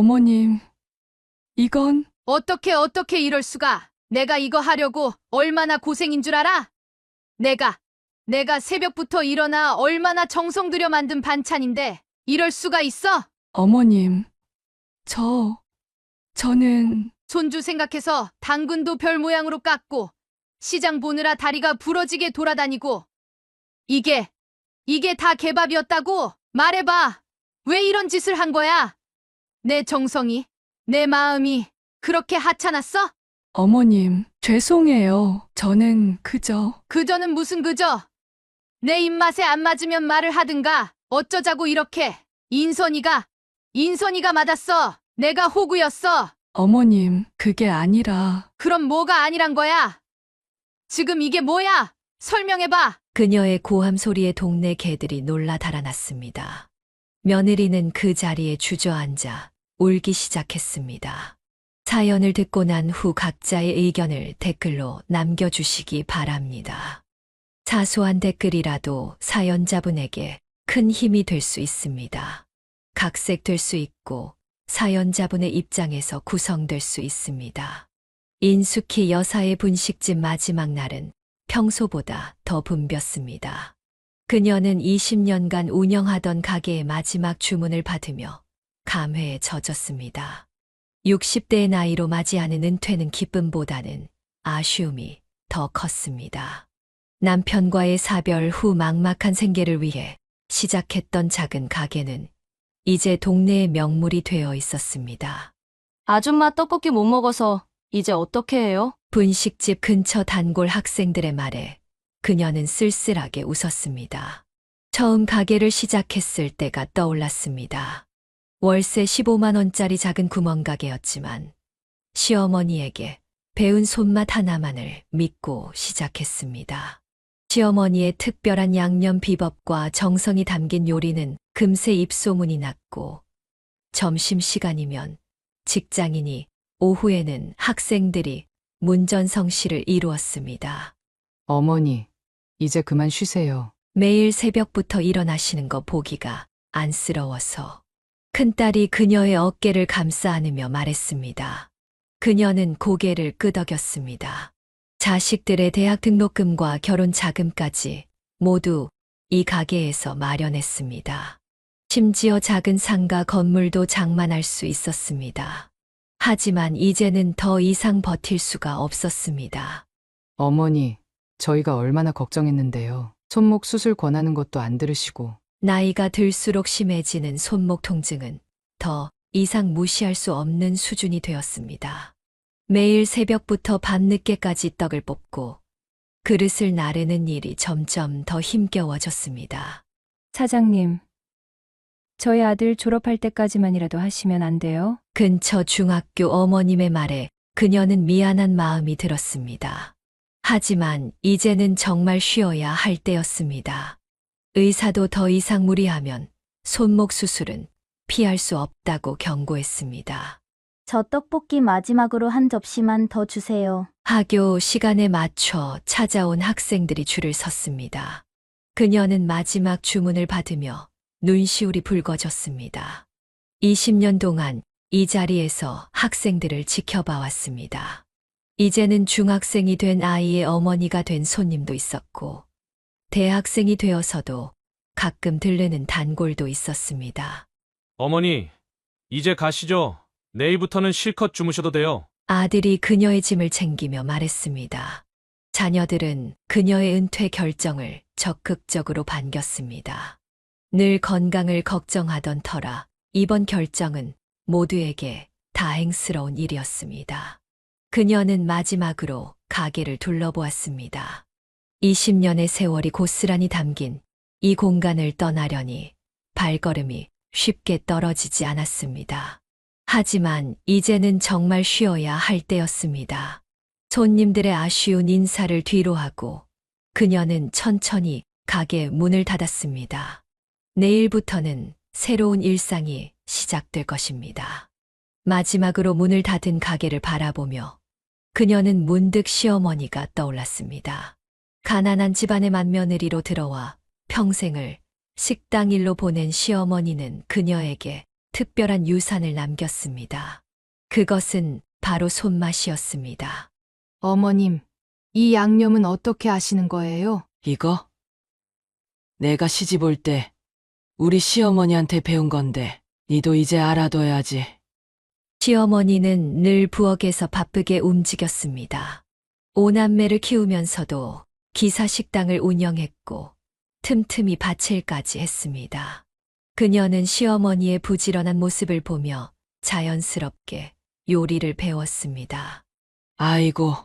어머님, 이건 어떻게 이럴 수가? 내가 이거 하려고 얼마나 고생인 줄 알아? 내가 새벽부터 일어나 얼마나 정성 들여 만든 반찬인데 이럴 수가 있어? 어머님, 저는 손주 생각해서 당근도 별 모양으로 깎고 시장 보느라 다리가 부러지게 돌아다니고 이게 다 개밥이었다고? 말해봐. 왜 이런 짓을 한 거야? 내 정성이, 내 마음이 그렇게 하찮았어? 어머님, 죄송해요. 저는 그저는 무슨 그저? 내 입맛에 안 맞으면 말을 하든가. 어쩌자고 이렇게. 인선이가 맞았어. 내가 호구였어. 어머님, 그게 아니라 그럼 뭐가 아니란 거야? 지금 이게 뭐야? 설명해봐. 그녀의 고함 소리에 동네 개들이 놀라 달아났습니다. 며느리는 그 자리에 주저앉아 울기 시작했습니다. 사연을 듣고 난 후 각자의 의견을 댓글로 남겨주시기 바랍니다. 사소한 댓글이라도 사연자분에게 큰 힘이 될 수 있습니다. 각색될 수 있고 사연자분의 입장에서 구성될 수 있습니다. 인숙희 여사의 분식집 마지막 날은 평소보다 더 붐볐습니다. 그녀는 20년간 운영하던 가게의 마지막 주문을 받으며 감회에 젖었습니다. 60대의 나이로 맞이하는 은퇴는 기쁨보다는 아쉬움이 더 컸습니다. 남편과의 사별 후 막막한 생계를 위해 시작했던 작은 가게는 이제 동네의 명물이 되어 있었습니다. 아줌마 떡볶이 못 먹어서 이제 어떻게 해요? 분식집 근처 단골 학생들의 말에 그녀는 쓸쓸하게 웃었습니다. 처음 가게를 시작했을 때가 떠올랐습니다. 월세 15만 원짜리 작은 구멍가게였지만 시어머니에게 배운 손맛 하나만을 믿고 시작했습니다. 시어머니의 특별한 양념 비법과 정성이 담긴 요리는 금세 입소문이 났고 점심시간이면 직장인이 오후에는 학생들이 문전성시를 이루었습니다. 어머니, 이제 그만 쉬세요. 매일 새벽부터 일어나시는 거 보기가 안쓰러워서 큰딸이 그녀의 어깨를 감싸 안으며 말했습니다. 그녀는 고개를 끄덕였습니다. 자식들의 대학 등록금과 결혼 자금까지 모두 이 가게에서 마련했습니다. 심지어 작은 상가 건물도 장만할 수 있었습니다. 하지만 이제는 더 이상 버틸 수가 없었습니다. 어머니, 저희가 얼마나 걱정했는데요. 손목 수술 권하는 것도 안 들으시고. 나이가 들수록 심해지는 손목 통증은 더 이상 무시할 수 없는 수준이 되었습니다. 매일 새벽부터 밤늦게까지 떡을 볶고 그릇을 나르는 일이 점점 더 힘겨워졌습니다. 사장님, 저희 아들 졸업할 때까지만이라도 하시면 안 돼요? 근처 중학교 어머님의 말에 그녀는 미안한 마음이 들었습니다. 하지만 이제는 정말 쉬어야 할 때였습니다. 의사도 더 이상 무리하면 손목 수술은 피할 수 없다고 경고했습니다. 저 떡볶이 마지막으로 한 접시만 더 주세요. 학교 시간에 맞춰 찾아온 학생들이 줄을 섰습니다. 그녀는 마지막 주문을 받으며 눈시울이 붉어졌습니다. 20년 동안 이 자리에서 학생들을 지켜봐 왔습니다. 이제는 중학생이 된 아이의 어머니가 된 손님도 있었고, 대학생이 되어서도 가끔 들르는 단골도 있었습니다. 어머니, 이제 가시죠. 내일부터는 실컷 주무셔도 돼요. 아들이 그녀의 짐을 챙기며 말했습니다. 자녀들은 그녀의 은퇴 결정을 적극적으로 반겼습니다. 늘 건강을 걱정하던 터라 이번 결정은 모두에게 다행스러운 일이었습니다. 그녀는 마지막으로 가게를 둘러보았습니다. 20년의 세월이 고스란히 담긴 이 공간을 떠나려니 발걸음이 쉽게 떨어지지 않았습니다. 하지만 이제는 정말 쉬어야 할 때였습니다. 손님들의 아쉬운 인사를 뒤로하고 그녀는 천천히 가게 문을 닫았습니다. 내일부터는 새로운 일상이 시작될 것입니다. 마지막으로 문을 닫은 가게를 바라보며 그녀는 문득 시어머니가 떠올랐습니다. 가난한 집안의 맏며느리로 들어와 평생을 식당 일로 보낸 시어머니는 그녀에게 특별한 유산을 남겼습니다. 그것은 바로 손맛이었습니다. 어머님, 이 양념은 어떻게 하시는 거예요? 이거? 내가 시집 올 때 우리 시어머니한테 배운 건데 니도 이제 알아둬야지. 시어머니는 늘 부엌에서 바쁘게 움직였습니다. 오남매를 키우면서도 기사식당을 운영했고 틈틈이 밭일까지 했습니다. 그녀는 시어머니의 부지런한 모습을 보며 자연스럽게 요리를 배웠습니다. 아이고,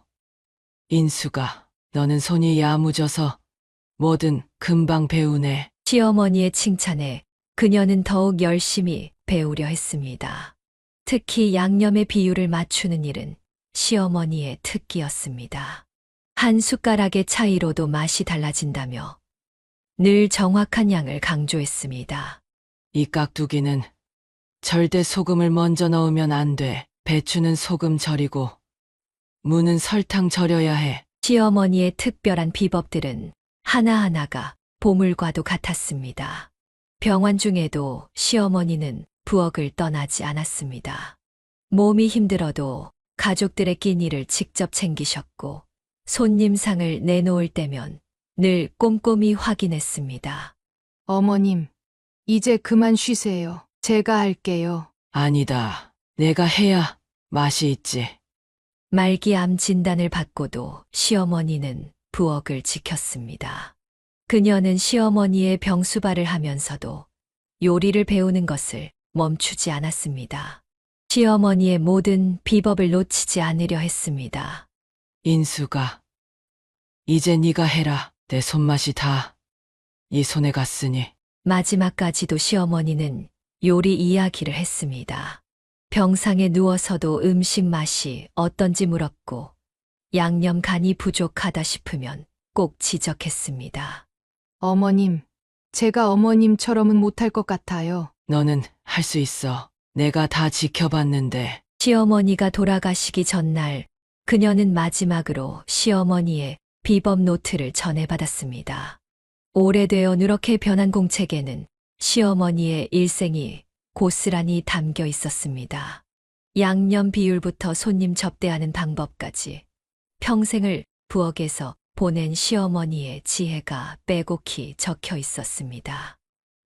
인수가, 너는 손이 야무져서 뭐든 금방 배우네. 시어머니의 칭찬에 그녀는 더욱 열심히 배우려 했습니다. 특히 양념의 비율을 맞추는 일은 시어머니의 특기였습니다. 한 숟가락의 차이로도 맛이 달라진다며 늘 정확한 양을 강조했습니다. 이 깍두기는 절대 소금을 먼저 넣으면 안 돼. 배추는 소금 절이고 무는 설탕 절여야 해. 시어머니의 특별한 비법들은 하나하나가 보물과도 같았습니다. 병환 중에도 시어머니는 부엌을 떠나지 않았습니다. 몸이 힘들어도 가족들의 끼니를 직접 챙기셨고 손님상을 내놓을 때면 늘 꼼꼼히 확인했습니다. 어머님, 이제 그만 쉬세요. 제가 할게요. 아니다. 내가 해야 맛이 있지. 말기암 진단을 받고도 시어머니는 부엌을 지켰습니다. 그녀는 시어머니의 병수발을 하면서도 요리를 배우는 것을 멈추지 않았습니다. 시어머니의 모든 비법을 놓치지 않으려 했습니다. 인수가, 이제 네가 해라. 내 손맛이 다 이 손에 갔으니. 마지막까지도 시어머니는 요리 이야기를 했습니다. 병상에 누워서도 음식 맛이 어떤지 물었고 양념 간이 부족하다 싶으면 꼭 지적했습니다. 어머님, 제가 어머님처럼은 못할 것 같아요. 너는 할 수 있어. 내가 다 지켜봤는데. 시어머니가 돌아가시기 전날 그녀는 마지막으로 시어머니의 비법 노트를 전해받았습니다. 오래되어 누렇게 변한 공책에는 시어머니의 일생이 고스란히 담겨 있었습니다. 양념 비율부터 손님 접대하는 방법까지 평생을 부엌에서 보낸 시어머니의 지혜가 빼곡히 적혀 있었습니다.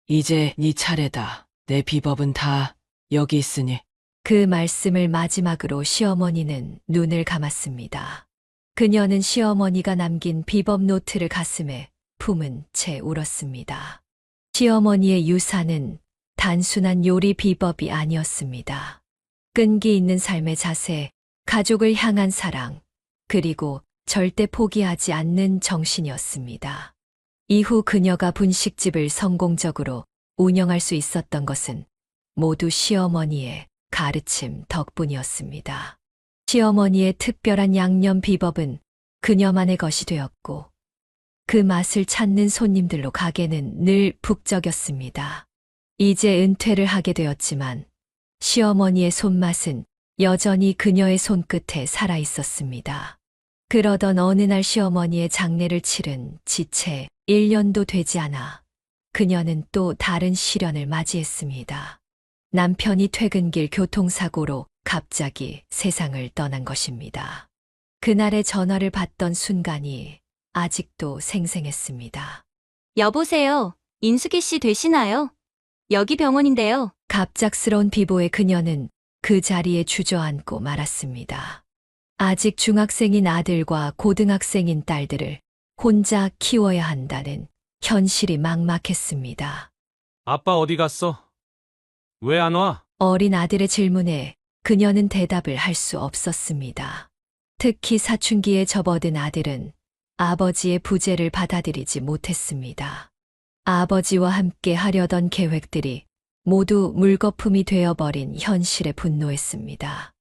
이제 네 차례다. 내 비법은 다 여기 있으니. 그 말씀을 마지막으로 시어머니는 눈을 감았습니다. 그녀는 시어머니가 남긴 비법 노트를 가슴에 품은 채 울었습니다. 시어머니의 유산은 단순한 요리 비법이 아니었습니다. 끈기 있는 삶의 자세, 가족을 향한 사랑, 그리고 절대 포기하지 않는 정신이었습니다. 이후 그녀가 분식집을 성공적으로 운영할 수 있었던 것은 모두 시어머니의 가르침 덕분이었습니다. 시어머니의 특별한 양념 비법은 그녀만의 것이 되었고 그 맛을 찾는 손님들로 가게는 늘 북적였습니다. 이제 은퇴를 하게 되었지만 시어머니의 손맛은 여전히 그녀의 손끝에 살아 있었습니다. 그러던 어느 날 시어머니의 장례를 치른 지 채 1년도 되지 않아 그녀는 또 다른 시련을 맞이했습니다. 남편이 퇴근길 교통사고로 갑자기 세상을 떠난 것입니다. 그날의 전화를 받던 순간이 아직도 생생했습니다. 여보세요. 인숙이 씨 되시나요? 여기 병원인데요. 갑작스러운 비보에 그녀는 그 자리에 주저앉고 말았습니다. 아직 중학생인 아들과 고등학생인 딸들을 혼자 키워야 한다는 현실이 막막했습니다. 아빠 어디 갔어? 왜 안 와? 어린 아들의 질문에 그녀는 대답을 할 수 없었습니다. 특히 사춘기에 접어든 아들은 아버지의 부재를 받아들이지 못했습니다. 아버지와 함께 하려던 계획들이 모두 물거품이 되어버린 현실에 분노했습니다.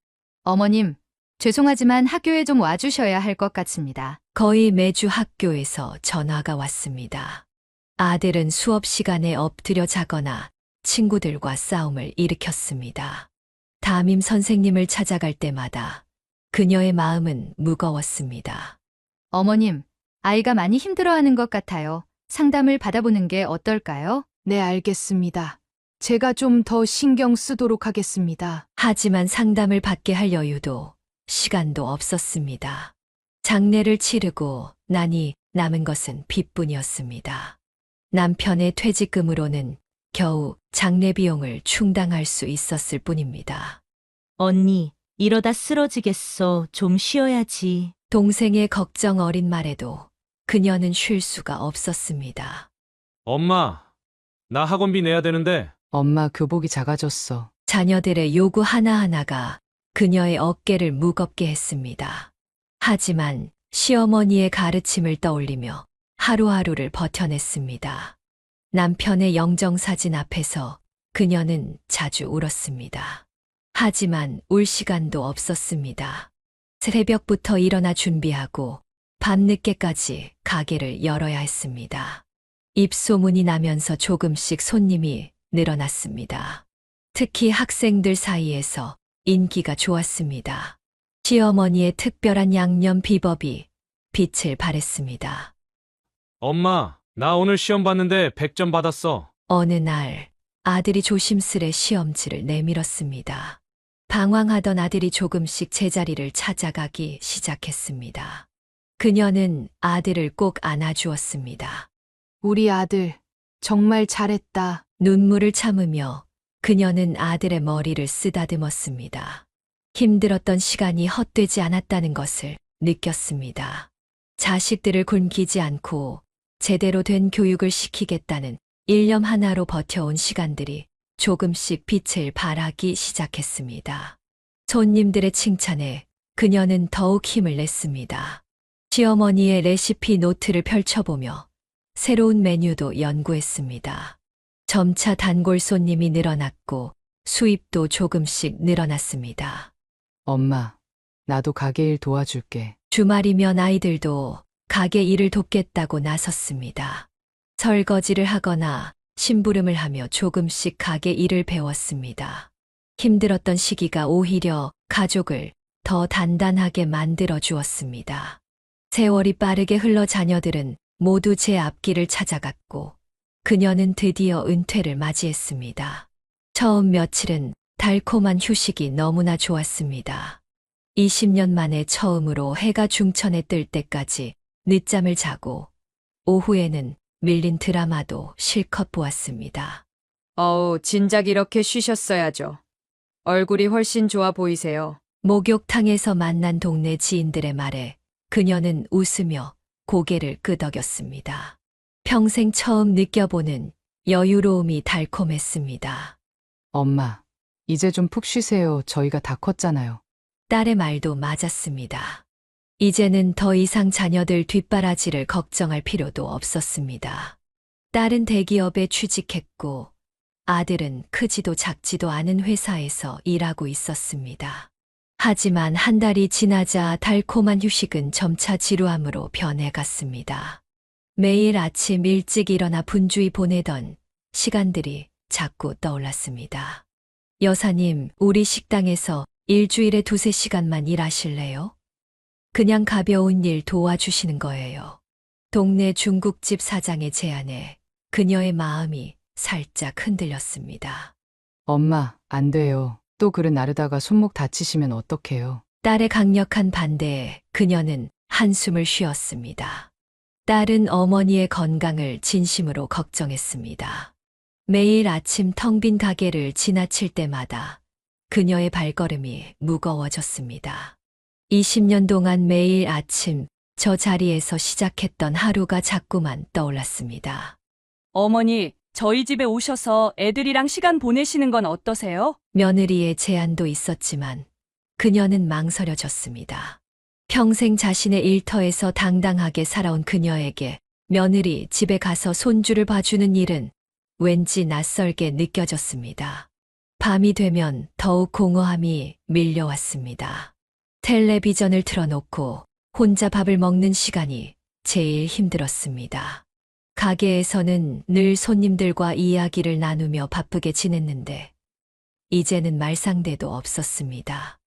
어머님, 죄송하지만 학교에 좀 와주셔야 할 것 같습니다. 거의 매주 학교에서 전화가 왔습니다. 아들은 수업 시간에 엎드려 자거나 친구들과 싸움을 일으켰습니다. 담임 선생님을 찾아갈 때마다 그녀의 마음은 무거웠습니다. 어머님, 아이가 많이 힘들어하는 것 같아요. 상담을 받아보는 게 어떨까요? 네, 알겠습니다. 제가 좀 더 신경 쓰도록 하겠습니다. 하지만 상담을 받게 할 여유도 시간도 없었습니다. 장례를 치르고 나니 남은 것은 빚뿐이었습니다. 남편의 퇴직금으로는 겨우 장례 비용을 충당할 수 있었을 뿐입니다. 언니, 이러다 쓰러지겠어. 좀 쉬어야지. 동생의 걱정 어린 말에도 그녀는 쉴 수가 없었습니다. 엄마, 나 학원비 내야 되는데. 엄마 교복이 작아졌어. 자녀들의 요구 하나하나가 그녀의 어깨를 무겁게 했습니다. 하지만 시어머니의 가르침을 떠올리며 하루하루를 버텨냈습니다. 남편의 영정사진 앞에서 그녀는 자주 울었습니다. 하지만 울 시간도 없었습니다. 새벽부터 일어나 준비하고 밤늦게까지 가게를 열어야 했습니다. 입소문이 나면서 조금씩 손님이 늘어났습니다. 특히 학생들 사이에서 인기가 좋았습니다. 시어머니의 특별한 양념 비법이 빛을 발했습니다. 엄마, 나 오늘 시험 봤는데 100점 받았어. 어느 날 아들이 조심스레 시험지를 내밀었습니다. 방황하던 아들이 조금씩 제자리를 찾아가기 시작했습니다. 그녀는 아들을 꼭 안아주었습니다. 우리 아들, 정말 잘했다. 눈물을 참으며 그녀는 아들의 머리를 쓰다듬었습니다. 힘들었던 시간이 헛되지 않았다는 것을 느꼈습니다. 자식들을 굶기지 않고 제대로 된 교육을 시키겠다는 일념 하나로 버텨온 시간들이 조금씩 빛을 발하기 시작했습니다. 손님들의 칭찬에 그녀는 더욱 힘을 냈습니다. 시어머니의 레시피 노트를 펼쳐보며 새로운 메뉴도 연구했습니다. 점차 단골 손님이 늘어났고 수입도 조금씩 늘어났습니다. 엄마, 나도 가게 일 도와줄게. 주말이면 아이들도 가게 일을 돕겠다고 나섰습니다. 설거지를 하거나 심부름을 하며 조금씩 가게 일을 배웠습니다. 힘들었던 시기가 오히려 가족을 더 단단하게 만들어 주었습니다. 세월이 빠르게 흘러 자녀들은 모두 제 앞길을 찾아갔고 그녀는 드디어 은퇴를 맞이했습니다. 처음 며칠은 달콤한 휴식이 너무나 좋았습니다. 20년 만에 처음으로 해가 중천에 뜰 때까지 늦잠을 자고 오후에는 밀린 드라마도 실컷 보았습니다. 진작 이렇게 쉬셨어야죠. 얼굴이 훨씬 좋아 보이세요. 목욕탕에서 만난 동네 지인들의 말에 그녀는 웃으며 고개를 끄덕였습니다. 평생 처음 느껴보는 여유로움이 달콤했습니다. 엄마, 이제 좀 푹 쉬세요. 저희가 다 컸잖아요. 딸의 말도 맞았습니다. 이제는 더 이상 자녀들 뒷바라지를 걱정할 필요도 없었습니다. 딸은 대기업에 취직했고 아들은 크지도 작지도 않은 회사에서 일하고 있었습니다. 하지만 한 달이 지나자 달콤한 휴식은 점차 지루함으로 변해갔습니다. 매일 아침 일찍 일어나 분주히 보내던 시간들이 자꾸 떠올랐습니다. 여사님, 우리 식당에서 일주일에 2~3시간만 일하실래요? 그냥 가벼운 일 도와주시는 거예요. 동네 중국집 사장의 제안에 그녀의 마음이 살짝 흔들렸습니다. 엄마, 안 돼요. 또 그릇 나르다가 손목 다치시면 어떡해요? 딸의 강력한 반대에 그녀는 한숨을 쉬었습니다. 딸은 어머니의 건강을 진심으로 걱정했습니다. 매일 아침 텅 빈 가게를 지나칠 때마다 그녀의 발걸음이 무거워졌습니다. 20년 동안 매일 아침 저 자리에서 시작했던 하루가 자꾸만 떠올랐습니다. 어머니, 저희 집에 오셔서 애들이랑 시간 보내시는 건 어떠세요? 며느리의 제안도 있었지만 그녀는 망설여졌습니다. 평생 자신의 일터에서 당당하게 살아온 그녀에게 며느리 집에 가서 손주를 봐주는 일은 왠지 낯설게 느껴졌습니다. 밤이 되면 더욱 공허함이 밀려왔습니다. 텔레비전을 틀어놓고 혼자 밥을 먹는 시간이 제일 힘들었습니다. 가게에서는 늘 손님들과 이야기를 나누며 바쁘게 지냈는데 이제는 말상대도 없었습니다.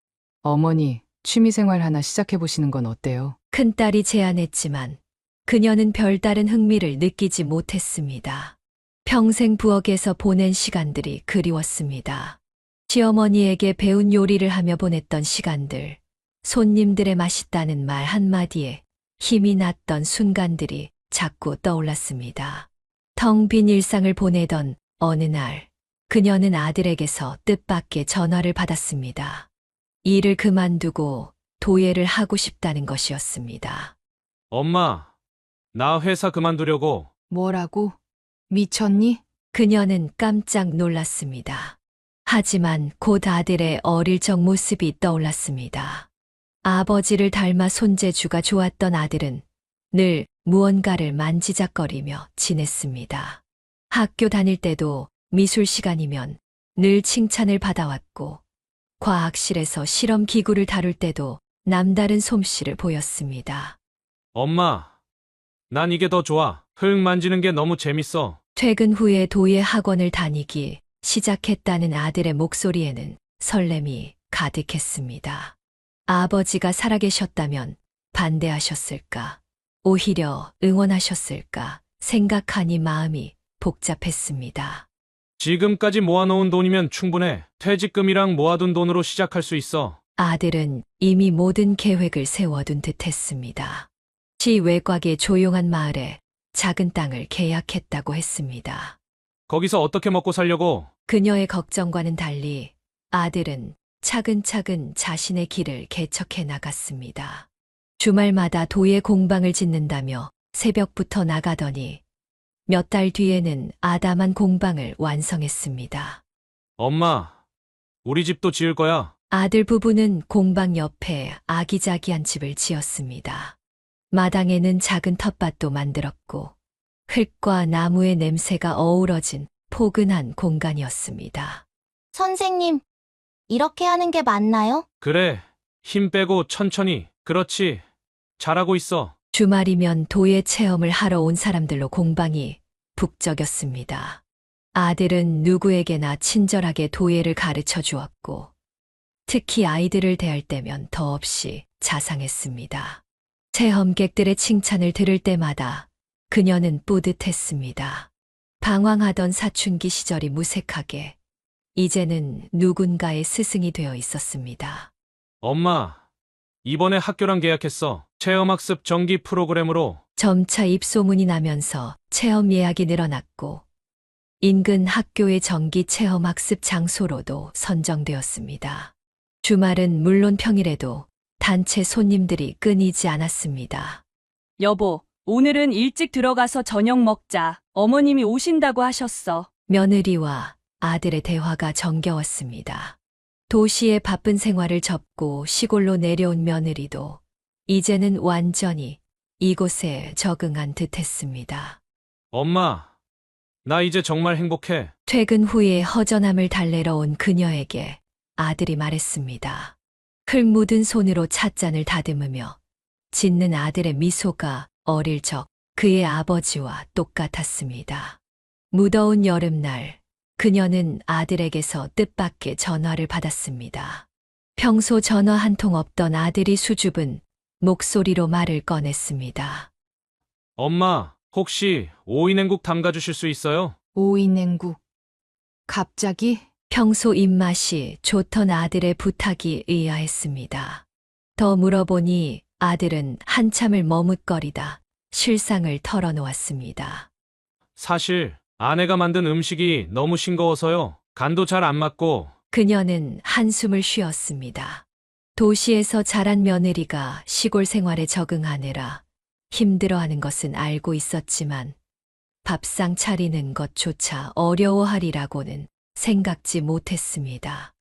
어머니, 취미생활 하나 시작해보시는 건 어때요? 큰딸이 제안했지만 그녀는 별다른 흥미를 느끼지 못했습니다. 평생 부엌에서 보낸 시간들이 그리웠습니다. 시어머니에게 배운 요리를 하며 보냈던 시간들, 손님들의 맛있다는 말 한마디에 힘이 났던 순간들이 자꾸 떠올랐습니다. 텅 빈 일상을 보내던 어느 날, 그녀는 아들에게서 뜻밖의 전화를 받았습니다. 일을 그만두고 도예를 하고 싶다는 것이었습니다. 엄마, 나 회사 그만두려고. 뭐라고? 미쳤니? 그녀는 깜짝 놀랐습니다. 하지만 곧 아들의 어릴 적 모습이 떠올랐습니다. 아버지를 닮아 손재주가 좋았던 아들은 늘 무언가를 만지작거리며 지냈습니다. 학교 다닐 때도 미술 시간이면 늘 칭찬을 받아왔고, 과학실에서 실험 기구를 다룰 때도 남다른 솜씨를 보였습니다. 엄마, 난 이게 더 좋아. 흙 만지는 게 너무 재밌어. 퇴근 후에 도예 학원을 다니기 시작했다는 아들의 목소리에는 설렘이 가득했습니다. 아버지가 살아계셨다면 반대하셨을까? 오히려 응원하셨을까? 생각하니 마음이 복잡했습니다. 지금까지 모아놓은 돈이면 충분해. 퇴직금이랑 모아둔 돈으로 시작할 수 있어. 아들은 이미 모든 계획을 세워둔 듯 했습니다. 시 외곽의 조용한 마을에 작은 땅을 계약했다고 했습니다. 거기서 어떻게 먹고 살려고? 그녀의 걱정과는 달리 아들은 차근차근 자신의 길을 개척해 나갔습니다. 주말마다 도예 공방을 짓는다며 새벽부터 나가더니 몇 달 뒤에는 아담한 공방을 완성했습니다. 엄마, 우리 집도 지을 거야. 아들 부부는 공방 옆에 아기자기한 집을 지었습니다. 마당에는 작은 텃밭도 만들었고 흙과 나무의 냄새가 어우러진 포근한 공간이었습니다. 선생님, 이렇게 하는 게 맞나요? 그래, 힘 빼고 천천히. 그렇지, 잘하고 있어. 주말이면 도예 체험을 하러 온 사람들로 공방이 북적였습니다. 아들은 누구에게나 친절하게 도예를 가르쳐 주었고, 특히 아이들을 대할 때면 더없이 자상했습니다. 체험객들의 칭찬을 들을 때마다 그녀는 뿌듯했습니다. 방황하던 사춘기 시절이 무색하게 이제는 누군가의 스승이 되어 있었습니다. 엄마, 이번에 학교랑 계약했어. 체험학습 정기 프로그램으로. 점차 입소문이 나면서 체험 예약이 늘어났고 인근 학교의 정기 체험학습 장소로도 선정되었습니다. 주말은 물론 평일에도 단체 손님들이 끊이지 않았습니다. 여보, 오늘은 일찍 들어가서 저녁 먹자. 어머님이 오신다고 하셨어. 며느리와 아들의 대화가 정겨웠습니다. 도시의 바쁜 생활을 접고 시골로 내려온 며느리도 이제는 완전히 이곳에 적응한 듯 했습니다. 엄마, 나 이제 정말 행복해. 퇴근 후에 허전함을 달래러 온 그녀에게 아들이 말했습니다. 흙 묻은 손으로 찻잔을 다듬으며 짓는 아들의 미소가 어릴 적 그의 아버지와 똑같았습니다. 무더운 여름날, 그녀는 아들에게서 뜻밖의 전화를 받았습니다. 평소 전화 한 통 없던 아들이 수줍은 목소리로 말을 꺼냈습니다. 엄마, 혹시 오이냉국 담가주실 수 있어요? 오이냉국. 갑자기? 평소 입맛이 좋던 아들의 부탁이 의아했습니다. 더 물어보니 아들은 한참을 머뭇거리다 실상을 털어놓았습니다. 사실 아내가 만든 음식이 너무 싱거워서요. 간도 잘 안 맞고. 그녀는 한숨을 쉬었습니다. 도시에서 자란 며느리가 시골 생활에 적응하느라 힘들어하는 것은 알고 있었지만 밥상 차리는 것조차 어려워하리라고는 생각지 못했습니다.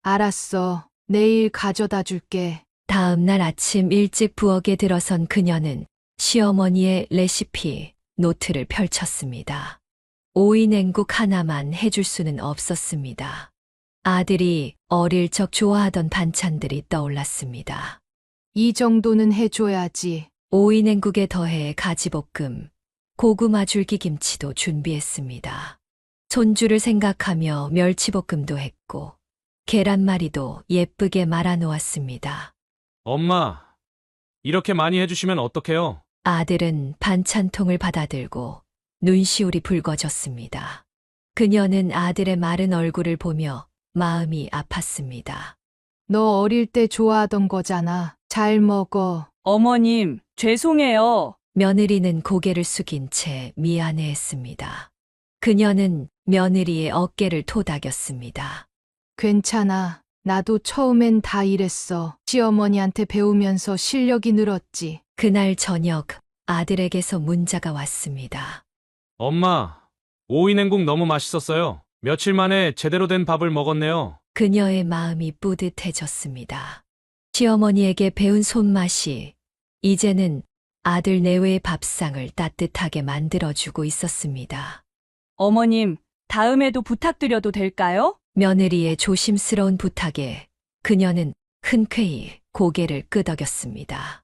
알았어. 내일 가져다 줄게. 다음 날 아침 일찍 부엌에 들어선 그녀는 시어머니의 레시피 노트를 펼쳤습니다. 오이냉국 하나만 해줄 수는 없었습니다. 아들이 어릴 적 좋아하던 반찬들이 떠올랐습니다. 이 정도는 해줘야지. 오이냉국에 더해 가지볶음, 고구마 줄기김치도 준비했습니다. 손주를 생각하며 멸치볶음도 했고 계란말이도 예쁘게 말아놓았습니다. 엄마, 이렇게 많이 해주시면 어떡해요? 아들은 반찬통을 받아들고 눈시울이 붉어졌습니다. 그녀는 아들의 마른 얼굴을 보며 마음이 아팠습니다. 너 어릴 때 좋아하던 거잖아. 잘 먹어. 어머님, 죄송해요. 며느리는 고개를 숙인 채 미안해했습니다. 그녀는 며느리의 어깨를 토닥였습니다. 괜찮아. 나도 처음엔 다 이랬어. 시어머니한테 배우면서 실력이 늘었지. 그날 저녁 아들에게서 문자가 왔습니다. 엄마, 오이냉국 너무 맛있었어요. 며칠 만에 제대로 된 밥을 먹었네요. 그녀의 마음이 뿌듯해졌습니다. 시어머니에게 배운 손맛이 이제는 아들 내외의 밥상을 따뜻하게 만들어주고 있었습니다. 어머님, 다음에도 부탁드려도 될까요? 며느리의 조심스러운 부탁에 그녀는 흔쾌히 고개를 끄덕였습니다.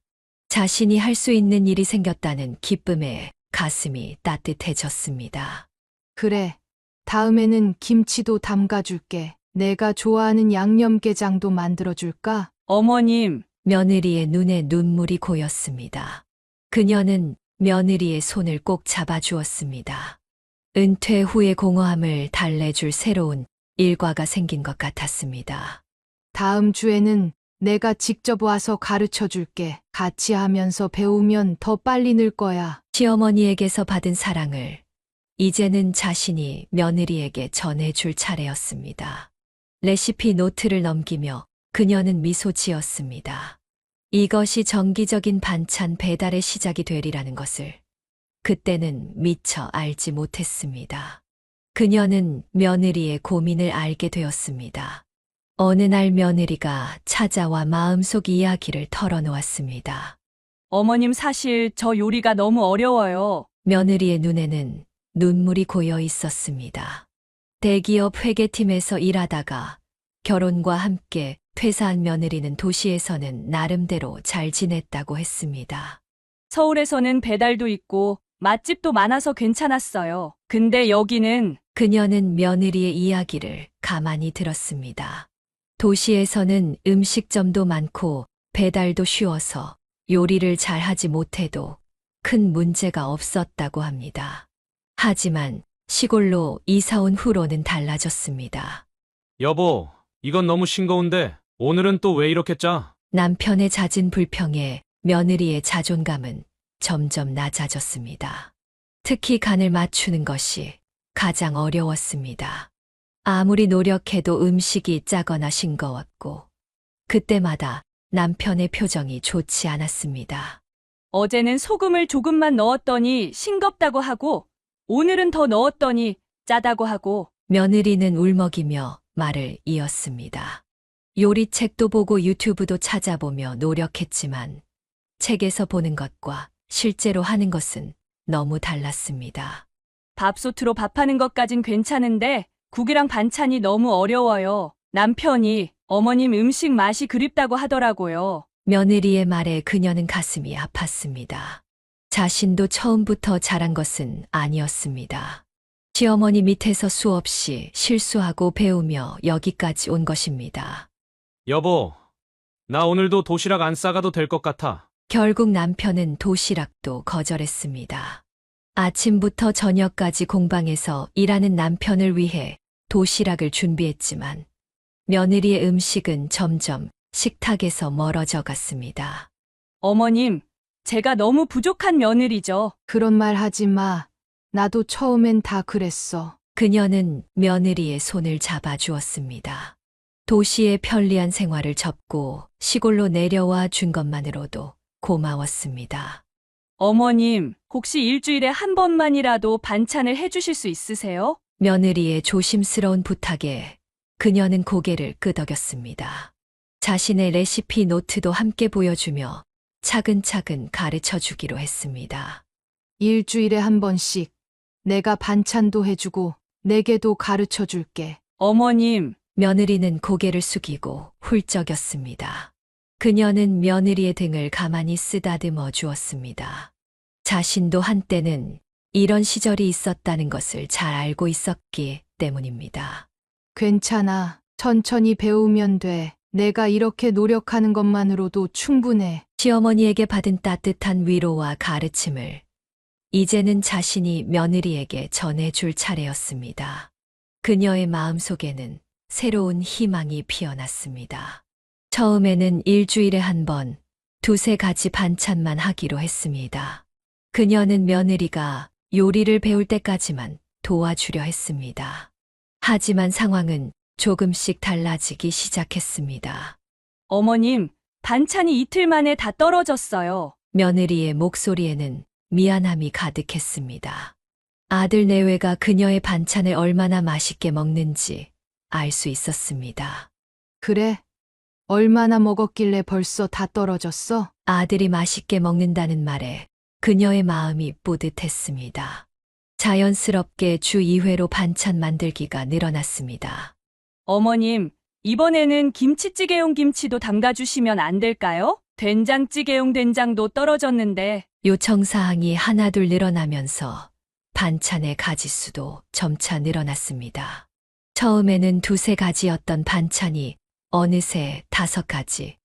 자신이 할 수 있는 일이 생겼다는 기쁨에 가슴이 따뜻해졌습니다. 그래. 다음에는 김치도 담가줄게. 내가 좋아하는 양념게장도 만들어줄까? 어머님, 며느리의 눈에 눈물이 고였습니다. 그녀는 며느리의 손을 꼭 잡아주었습니다. 은퇴 후의 공허함을 달래줄 새로운 일과가 생긴 것 같았습니다. 다음 주에는 내가 직접 와서 가르쳐 줄게. 같이 하면서 배우면 더 빨리 늘 거야. 시어머니에게서 받은 사랑을 이제는 자신이 며느리에게 전해줄 차례였습니다. 레시피 노트를 넘기며 그녀는 미소 지었습니다. 이것이 정기적인 반찬 배달의 시작이 되리라는 것을 그때는 미처 알지 못했습니다. 그녀는 며느리의 고민을 알게 되었습니다. 어느 날 며느리가 찾아와 마음속 이야기를 털어놓았습니다. 어머님 사실 저 요리가 너무 어려워요. 며느리의 눈에는 눈물이 고여 있었습니다. 대기업 회계팀에서 일하다가 결혼과 함께 퇴사한 며느리는 도시에서는 나름대로 잘 지냈다고 했습니다. 서울에서는 배달도 있고 맛집도 많아서 괜찮았어요. 근데 여기는 그녀는 며느리의 이야기를 가만히 들었습니다. 도시에서는 음식점도 많고 배달도 쉬워서 요리를 잘하지 못해도 큰 문제가 없었다고 합니다. 하지만 시골로 이사 온 후로는 달라졌습니다. 여보, 이건 너무 싱거운데 오늘은 또 왜 이렇게 짜? 남편의 잦은 불평에 며느리의 자존감은 점점 낮아졌습니다. 특히 간을 맞추는 것이 가장 어려웠습니다. 아무리 노력해도 음식이 짜거나 싱거웠고 그때마다 남편의 표정이 좋지 않았습니다. 어제는 소금을 조금만 넣었더니 싱겁다고 하고 오늘은 더 넣었더니 짜다고 하고 며느리는 울먹이며 말을 이었습니다. 요리책도 보고 유튜브도 찾아보며 노력했지만 책에서 보는 것과 실제로 하는 것은 너무 달랐습니다. 밥솥으로 밥하는 것까진 괜찮은데 국이랑 반찬이 너무 어려워요. 남편이 어머님 음식 맛이 그립다고 하더라고요. 며느리의 말에 그녀는 가슴이 아팠습니다. 자신도 처음부터 잘한 것은 아니었습니다. 시어머니 밑에서 수없이 실수하고 배우며 여기까지 온 것입니다. 여보, 나 오늘도 도시락 안 싸가도 될 것 같아. 결국 남편은 도시락도 거절했습니다. 아침부터 저녁까지 공방에서 일하는 남편을 위해 도시락을 준비했지만 며느리의 음식은 점점 식탁에서 멀어져 갔습니다. 어머님, 제가 너무 부족한 며느리죠. 그런 말 하지 마. 나도 처음엔 다 그랬어. 그녀는 며느리의 손을 잡아주었습니다. 도시의 편리한 생활을 접고 시골로 내려와 준 것만으로도 고마웠습니다. 어머님, 혹시 일주일에 한 번만이라도 반찬을 해주실 수 있으세요? 며느리의 조심스러운 부탁에 그녀는 고개를 끄덕였습니다. 자신의 레시피 노트도 함께 보여주며 차근차근 가르쳐 주기로 했습니다. 일주일에 한 번씩 내가 반찬도 해주고 내게도 가르쳐 줄게. 어머님, 며느리는 고개를 숙이고 훌쩍였습니다. 그녀는 며느리의 등을 가만히 쓰다듬어 주었습니다. 자신도 한때는 이런 시절이 있었다는 것을 잘 알고 있었기 때문입니다. 괜찮아. 천천히 배우면 돼. 내가 이렇게 노력하는 것만으로도 충분해. 시어머니에게 받은 따뜻한 위로와 가르침을 이제는 자신이 며느리에게 전해줄 차례였습니다. 그녀의 마음속에는 새로운 희망이 피어났습니다. 처음에는 일주일에 한 번, 두세 가지 반찬만 하기로 했습니다. 그녀는 며느리가 요리를 배울 때까지만 도와주려 했습니다. 하지만 상황은 조금씩 달라지기 시작했습니다. 어머님, 반찬이 이틀 만에 다 떨어졌어요. 며느리의 목소리에는 미안함이 가득했습니다. 아들 내외가 그녀의 반찬을 얼마나 맛있게 먹는지 알 수 있었습니다. 그래? 얼마나 먹었길래 벌써 다 떨어졌어? 아들이 맛있게 먹는다는 말에 그녀의 마음이 뿌듯했습니다. 자연스럽게 주 2회로 반찬 만들기가 늘어났습니다. 어머님, 이번에는 김치찌개용 김치도 담가주시면 안 될까요? 된장찌개용 된장도 떨어졌는데. 요청사항이 하나둘 늘어나면서 반찬의 가짓수도 점차 늘어났습니다. 처음에는 두세 가지였던 반찬이 어느새 5가지,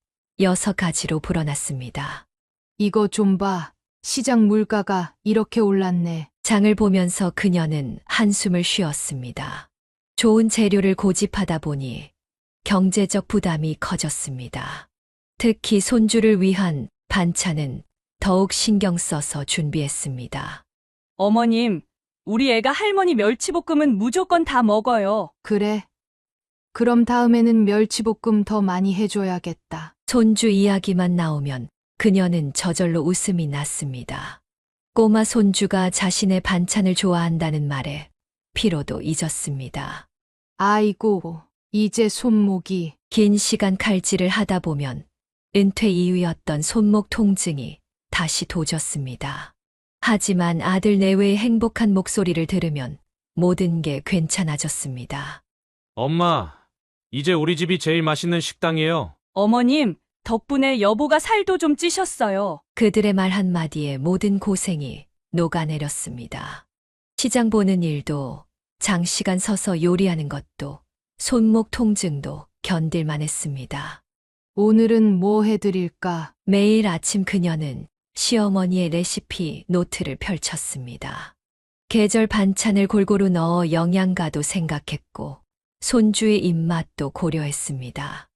6가지로 불어났습니다. 이거 좀 봐. 시장 물가가 이렇게 올랐네. 장을 보면서 그녀는 한숨을 쉬었습니다. 좋은 재료를 고집하다 보니 경제적 부담이 커졌습니다. 특히 손주를 위한 반찬은 더욱 신경 써서 준비했습니다. 어머님, 우리 애가 할머니 멸치볶음은 무조건 다 먹어요. 그래? 그럼 다음에는 멸치볶음 더 많이 해줘야겠다. 손주 이야기만 나오면 그녀는 저절로 웃음이 났습니다. 꼬마 손주가 자신의 반찬을 좋아한다는 말에 피로도 잊었습니다. 아이고, 이제 손목이. 긴 시간 칼질을 하다 보면 은퇴 이후였던 손목 통증이 다시 도졌습니다. 하지만 아들 내외의 행복한 목소리를 들으면 모든 게 괜찮아졌습니다. 엄마, 이제 우리 집이 제일 맛있는 식당이에요. 어머님, 덕분에 여보가 살도 좀 찌셨어요. 그들의 말 한마디에 모든 고생이 녹아내렸습니다. 시장 보는 일도, 장시간 서서 요리하는 것도, 손목 통증도 견딜만 했습니다. 오늘은 뭐 해드릴까? 매일 아침 그녀는 시어머니의 레시피 노트를 펼쳤습니다. 계절 반찬을 골고루 넣어 영양가도 생각했고 손주의 입맛도 고려했습니다.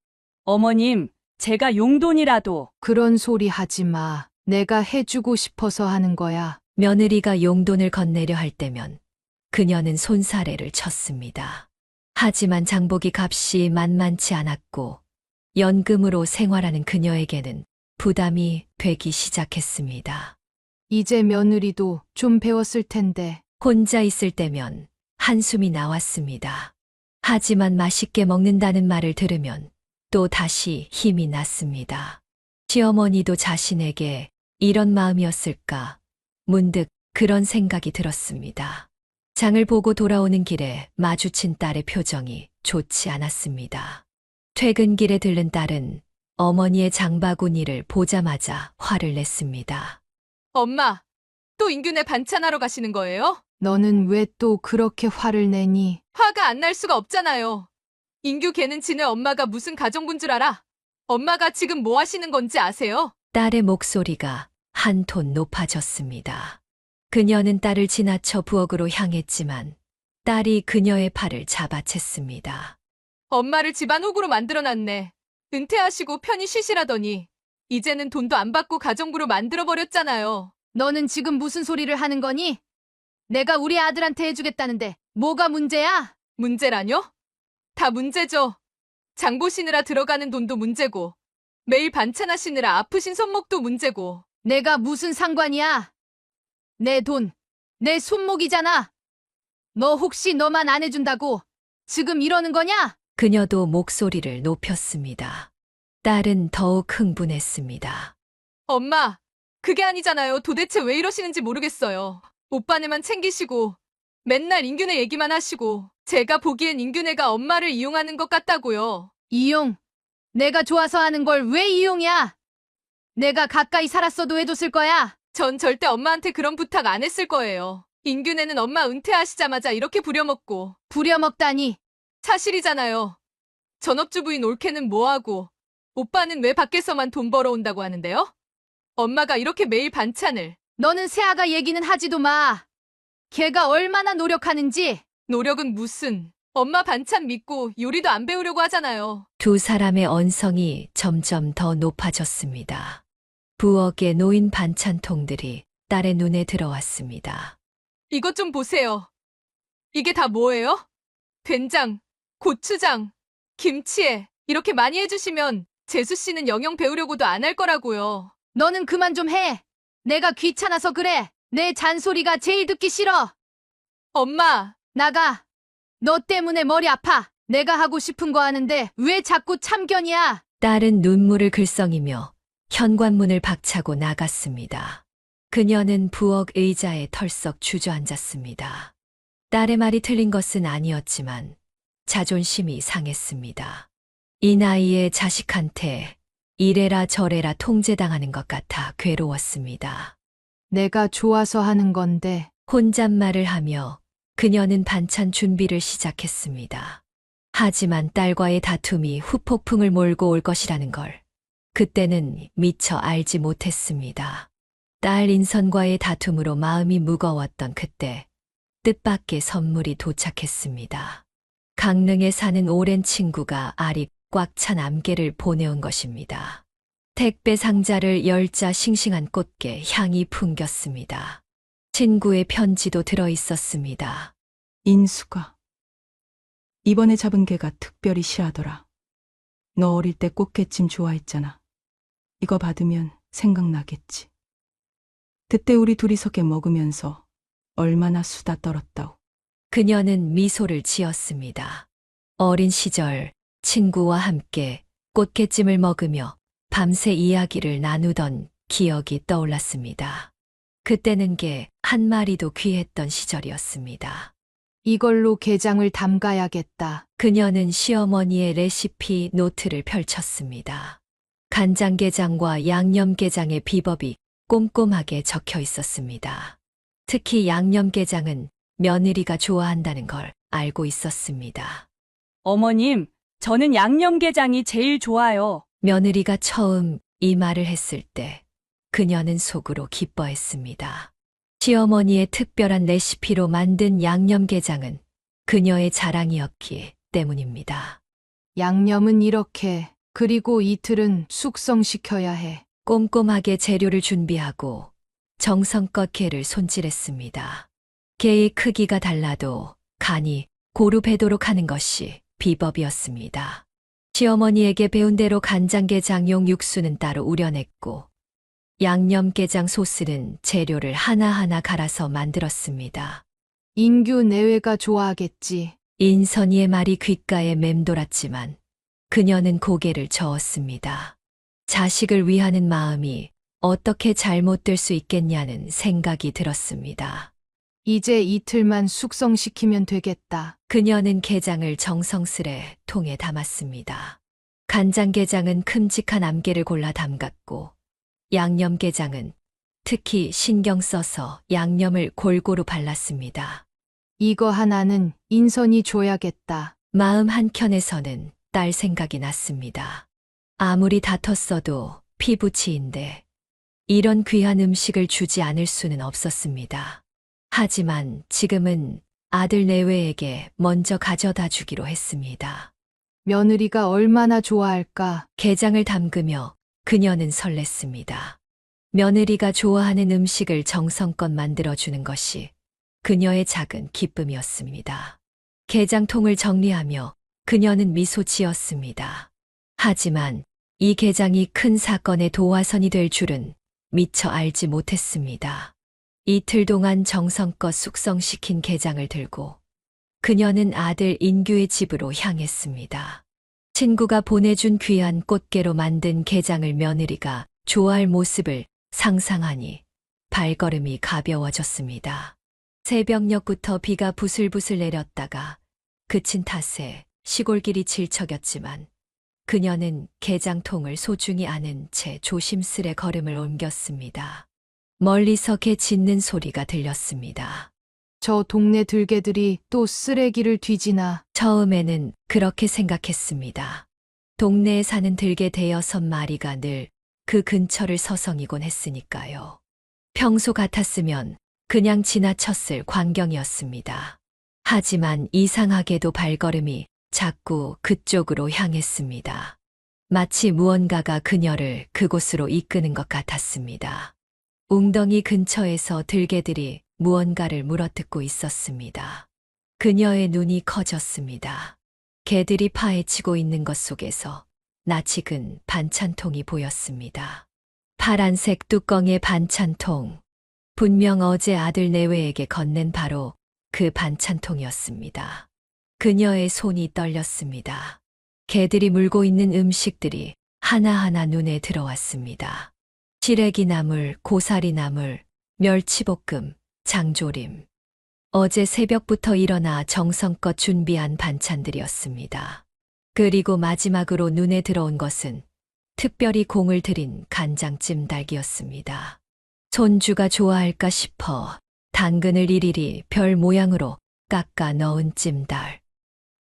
어머님, 제가 용돈이라도. 그런 소리 하지 마. 내가 해주고 싶어서 하는 거야. 며느리가 용돈을 건네려 할 때면 그녀는 손사래를 쳤습니다. 하지만 장보기 값이 만만치 않았고 연금으로 생활하는 그녀에게는 부담이 되기 시작했습니다. 이제 며느리도 좀 배웠을 텐데. 혼자 있을 때면 한숨이 나왔습니다. 하지만 맛있게 먹는다는 말을 들으면 또 다시 힘이 났습니다. 시어머니도 자신에게 이런 마음이었을까? 문득 그런 생각이 들었습니다. 장을 보고 돌아오는 길에 마주친 딸의 표정이 좋지 않았습니다. 퇴근길에 들른 딸은 어머니의 장바구니를 보자마자 화를 냈습니다. 엄마, 또 인균에 반찬하러 가시는 거예요? 너는 왜 또 그렇게 화를 내니? 화가 안 날 수가 없잖아요. 인규 걔는 지네 엄마가 무슨 가정부인 줄 알아? 엄마가 지금 뭐 하시는 건지 아세요? 딸의 목소리가 한 톤 높아졌습니다. 그녀는 딸을 지나쳐 부엌으로 향했지만 딸이 그녀의 팔을 잡아챘습니다. 엄마를 집안 호구로 만들어놨네. 은퇴하시고 편히 쉬시라더니 이제는 돈도 안 받고 가정부로 만들어버렸잖아요. 너는 지금 무슨 소리를 하는 거니? 내가 우리 아들한테 해주겠다는데 뭐가 문제야? 문제라뇨? 다 문제죠. 장 보시느라 들어가는 돈도 문제고 매일 반찬하시느라 아프신 손목도 문제고. 내가 무슨 상관이야? 내 돈, 내 손목이잖아. 너 혹시 너만 안 해준다고 지금 이러는 거냐? 그녀도 목소리를 높였습니다. 딸은 더욱 흥분했습니다. 엄마, 그게 아니잖아요. 도대체 왜 이러시는지 모르겠어요. 오빠네만 챙기시고 맨날 인균의 얘기만 하시고 제가 보기엔 인균애가 엄마를 이용하는 것 같다고요. 이용? 내가 좋아서 하는 걸 왜 이용이야? 내가 가까이 살았어도 해줬을 거야. 전 절대 엄마한테 그런 부탁 안 했을 거예요. 인균애는 엄마 은퇴하시자마자 이렇게 부려먹고. 부려먹다니. 사실이잖아요. 전업주부인 올케는 뭐하고 오빠는 왜 밖에서만 돈 벌어온다고 하는데요? 엄마가 이렇게 매일 반찬을 너는 새아가 얘기는 하지도 마. 걔가 얼마나 노력하는지. 노력은 무슨. 엄마 반찬 믿고 요리도 안 배우려고 하잖아요. 두 사람의 언성이 점점 더 높아졌습니다. 부엌에 놓인 반찬통들이 딸의 눈에 들어왔습니다. 이것 좀 보세요. 이게 다 뭐예요? 된장, 고추장, 김치에 이렇게 많이 해주시면 재수 씨는 영영 배우려고도 안 할 거라고요. 너는 그만 좀 해. 내가 귀찮아서 그래. 내 잔소리가 제일 듣기 싫어. 엄마, 나가. 너 때문에 머리 아파. 내가 하고 싶은 거 하는데 왜 자꾸 참견이야? 딸은 눈물을 글썽이며 현관문을 박차고 나갔습니다. 그녀는 부엌 의자에 털썩 주저앉았습니다. 딸의 말이 틀린 것은 아니었지만 자존심이 상했습니다. 이 나이에 자식한테 이래라 저래라 통제당하는 것 같아 괴로웠습니다. 내가 좋아서 하는 건데. 혼잣말을 하며 그녀는 반찬 준비를 시작했습니다. 하지만 딸과의 다툼이 후폭풍을 몰고 올 것이라는 걸 그때는 미처 알지 못했습니다. 딸 인선과의 다툼으로 마음이 무거웠던 그때 뜻밖의 선물이 도착했습니다. 강릉에 사는 오랜 친구가 알이 꽉 찬 암개를 보내온 것입니다. 택배 상자를 열자 싱싱한 꽃게 향이 풍겼습니다. 친구의 편지도 들어 있었습니다. 인수가 이번에 잡은 개가 특별히 실하더라. 너 어릴 때 꽃게찜 좋아했잖아. 이거 받으면 생각나겠지. 그때 우리 둘이서 깨 먹으면서 얼마나 수다 떨었다오. 그녀는 미소를 지었습니다. 어린 시절 친구와 함께 꽃게찜을 먹으며 밤새 이야기를 나누던 기억이 떠올랐습니다. 그때는 게 한 마리도 귀했던 시절이었습니다. 이걸로 게장을 담가야겠다. 그녀는 시어머니의 레시피 노트를 펼쳤습니다. 간장게장과 양념게장의 비법이 꼼꼼하게 적혀 있었습니다. 특히 양념게장은 며느리가 좋아한다는 걸 알고 있었습니다. 어머님, 저는 양념게장이 제일 좋아요. 며느리가 처음 이 말을 했을 때 그녀는 속으로 기뻐했습니다. 시어머니의 특별한 레시피로 만든 양념게장은 그녀의 자랑이었기 때문입니다. 양념은 이렇게, 그리고 이틀은 숙성시켜야 해. 꼼꼼하게 재료를 준비하고 정성껏 게를 손질했습니다. 게의 크기가 달라도 간이 고루 배도록 하는 것이 비법이었습니다. 시어머니에게 배운 대로 간장게장용 육수는 따로 우려냈고 양념게장 소스는 재료를 하나하나 갈아서 만들었습니다. 인규 내외가 좋아하겠지. 인선이의 말이 귓가에 맴돌았지만 그녀는 고개를 저었습니다. 자식을 위하는 마음이 어떻게 잘못될 수 있겠냐는 생각이 들었습니다. 이제 이틀만 숙성시키면 되겠다. 그녀는 게장을 정성스레 통에 담았습니다. 간장게장은 큼직한 암게를 골라 담갔고 양념게장은 특히 신경 써서 양념을 골고루 발랐습니다. 이거 하나는 인선이 줘야겠다. 마음 한켠에서는 딸 생각이 났습니다. 아무리 다퉜어도 피부치인데 이런 귀한 음식을 주지 않을 수는 없었습니다. 하지만 지금은 아들 내외에게 먼저 가져다 주기로 했습니다. 며느리가 얼마나 좋아할까. 게장을 담그며 그녀는 설렜습니다. 며느리가 좋아하는 음식을 정성껏 만들어주는 것이 그녀의 작은 기쁨이었습니다. 게장통을 정리하며 그녀는 미소 지었습니다. 하지만 이 게장이 큰 사건의 도화선이 될 줄은 미처 알지 못했습니다. 이틀 동안 정성껏 숙성시킨 게장을 들고 그녀는 아들 인규의 집으로 향했습니다. 친구가 보내준 귀한 꽃게로 만든 게장을 며느리가 좋아할 모습을 상상하니 발걸음이 가벼워졌습니다. 새벽녘부터 비가 부슬부슬 내렸다가 그친 탓에 시골길이 질척였지만 그녀는 게장통을 소중히 안은 채 조심스레 걸음을 옮겼습니다. 멀리서 개 짖는 소리가 들렸습니다. 저 동네 들개들이 또 쓰레기를 뒤지나. 처음에는 그렇게 생각했습니다. 동네에 사는 들개 대여섯 마리가 늘 그 근처를 서성이곤 했으니까요. 평소 같았으면 그냥 지나쳤을 광경이었습니다. 하지만 이상하게도 발걸음이 자꾸 그쪽으로 향했습니다. 마치 무언가가 그녀를 그곳으로 이끄는 것 같았습니다. 웅덩이 근처에서 들개들이 무언가를 물어뜯고 있었습니다. 그녀의 눈이 커졌습니다. 개들이 파헤치고 있는 것 속에서 낯익은 반찬통이 보였습니다. 파란색 뚜껑의 반찬통. 분명 어제 아들 내외에게 건넨 바로 그 반찬통이었습니다. 그녀의 손이 떨렸습니다. 개들이 물고 있는 음식들이 하나하나 눈에 들어왔습니다. 시래기 나물, 고사리 나물, 멸치볶음, 장조림. 어제 새벽부터 일어나 정성껏 준비한 반찬들이었습니다. 그리고 마지막으로 눈에 들어온 것은 특별히 공을 들인 간장찜닭이었습니다. 손주가 좋아할까 싶어 당근을 일일이 별 모양으로 깎아 넣은 찜닭.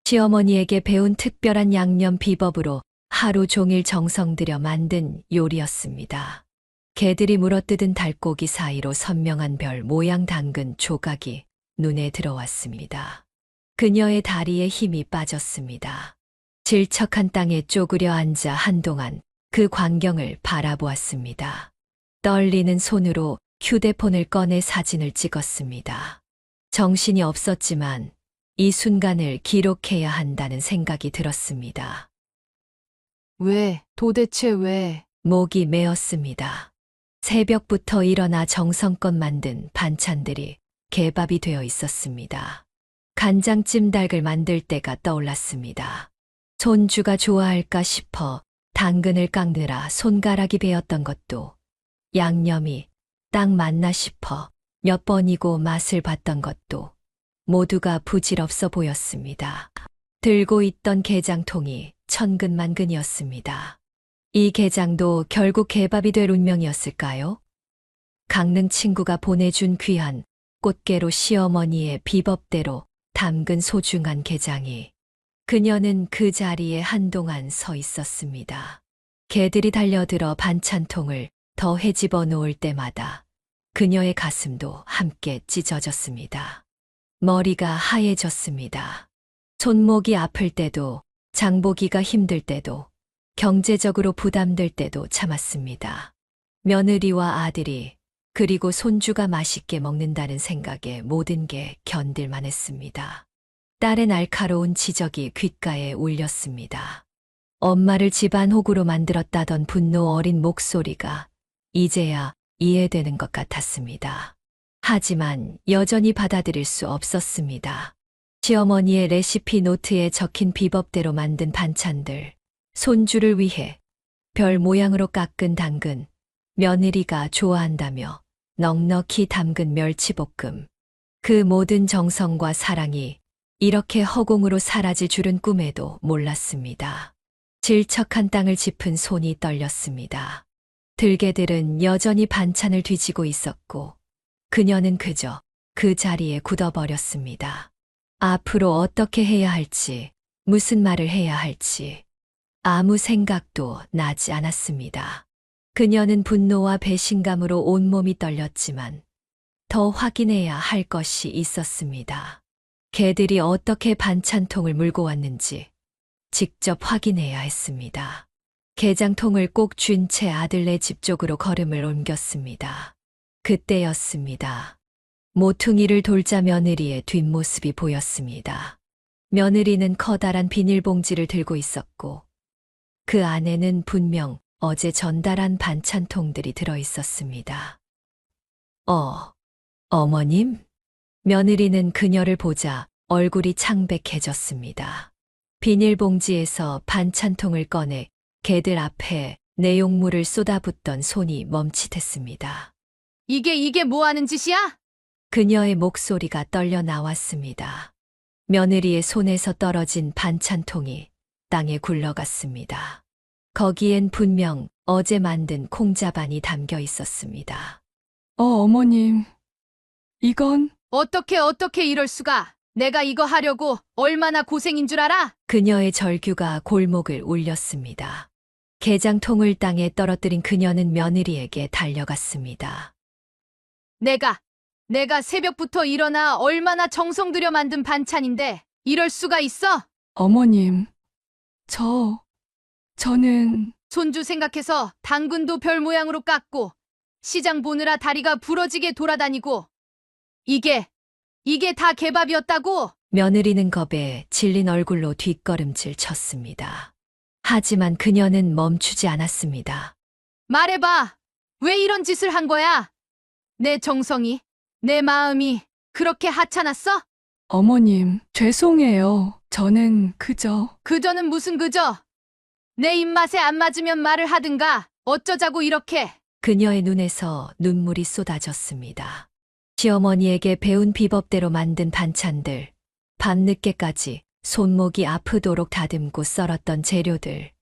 시어머니에게 배운 특별한 양념 비법으로 하루 종일 정성 들여 만든 요리였습니다. 개들이 물어뜯은 달고기 사이로 선명한 별 모양 당근 조각이 눈에 들어왔습니다. 그녀의 다리에 힘이 빠졌습니다. 질척한 땅에 쪼그려 앉아 한동안 그 광경을 바라보았습니다. 떨리는 손으로 휴대폰을 꺼내 사진을 찍었습니다. 정신이 없었지만 이 순간을 기록해야 한다는 생각이 들었습니다. 왜, 도대체 왜? 목이 메었습니다. 새벽부터 일어나 정성껏 만든 반찬들이 개밥이 되어 있었습니다. 간장찜닭을 만들 때가 떠올랐습니다. 손주가 좋아할까 싶어 당근을 깎느라 손가락이 베었던 것도, 양념이 딱 맞나 싶어 몇 번이고 맛을 봤던 것도 모두가 부질없어 보였습니다. 들고 있던 게장통이 천근만근이었습니다. 이 게장도 결국 개밥이 될 운명이었을까요? 강릉 친구가 보내준 귀한 꽃게로 시어머니의 비법대로 담근 소중한 게장이. 그녀는 그 자리에 한동안 서 있었습니다. 개들이 달려들어 반찬통을 더 헤집어 놓을 때마다 그녀의 가슴도 함께 찢어졌습니다. 머리가 하얘졌습니다. 손목이 아플 때도, 장보기가 힘들 때도, 경제적으로 부담될 때도 참았습니다. 며느리와 아들이, 그리고 손주가 맛있게 먹는다는 생각에 모든 게 견딜만 했습니다. 딸의 날카로운 지적이 귓가에 울렸습니다. 엄마를 집안 호구로 만들었다던 분노 어린 목소리가 이제야 이해되는 것 같았습니다. 하지만 여전히 받아들일 수 없었습니다. 시어머니의 레시피 노트에 적힌 비법대로 만든 반찬들, 손주를 위해 별 모양으로 깎은 당근, 며느리가 좋아한다며 넉넉히 담근 멸치볶음. 그 모든 정성과 사랑이 이렇게 허공으로 사라질 줄은 꿈에도 몰랐습니다. 질척한 땅을 짚은 손이 떨렸습니다. 들개들은 여전히 반찬을 뒤지고 있었고 그녀는 그저 그 자리에 굳어버렸습니다. 앞으로 어떻게 해야 할지, 무슨 말을 해야 할지 아무 생각도 나지 않았습니다. 그녀는 분노와 배신감으로 온몸이 떨렸지만 더 확인해야 할 것이 있었습니다. 개들이 어떻게 반찬통을 물고 왔는지 직접 확인해야 했습니다. 게장통을 꼭 쥔 채 아들네 집 쪽으로 걸음을 옮겼습니다. 그때였습니다. 모퉁이를 돌자 며느리의 뒷모습이 보였습니다. 며느리는 커다란 비닐봉지를 들고 있었고 그 안에는 분명 어제 전달한 반찬통들이 들어 있었습니다. 어머님? 며느리는 그녀를 보자 얼굴이 창백해졌습니다. 비닐봉지에서 반찬통을 꺼내 개들 앞에 내용물을 쏟아붓던 손이 멈칫했습니다. 이게 뭐 하는 짓이야? 그녀의 목소리가 떨려 나왔습니다. 며느리의 손에서 떨어진 반찬통이 땅에 굴러갔습니다. 거기엔 분명 어제 만든 콩자반이 담겨 있었습니다. 어머님. 이건 어떻게 이럴 수가? 내가 이거 하려고 얼마나 고생인 줄 알아? 그녀의 절규가 골목을 울렸습니다. 게장통을 땅에 떨어뜨린 그녀는 며느리에게 달려갔습니다. 내가 새벽부터 일어나 얼마나 정성 들여 만든 반찬인데 이럴 수가 있어? 어머님, 저는 손주 생각해서 당근도 별 모양으로 깎고 시장 보느라 다리가 부러지게 돌아다니고 이게 다 개밥이었다고? 며느리는 겁에 질린 얼굴로 뒷걸음질 쳤습니다. 하지만 그녀는 멈추지 않았습니다. 말해봐. 왜 이런 짓을 한 거야? 내 정성이, 내 마음이 그렇게 하찮았어? 어머님, 죄송해요. 저는 그저는 무슨 그저? 내 입맛에 안 맞으면 말을 하든가. 어쩌자고 이렇게. 그녀의 눈에서 눈물이 쏟아졌습니다. 시어머니에게 배운 비법대로 만든 반찬들, 밤늦게까지 손목이 아프도록 다듬고 썰었던 재료들,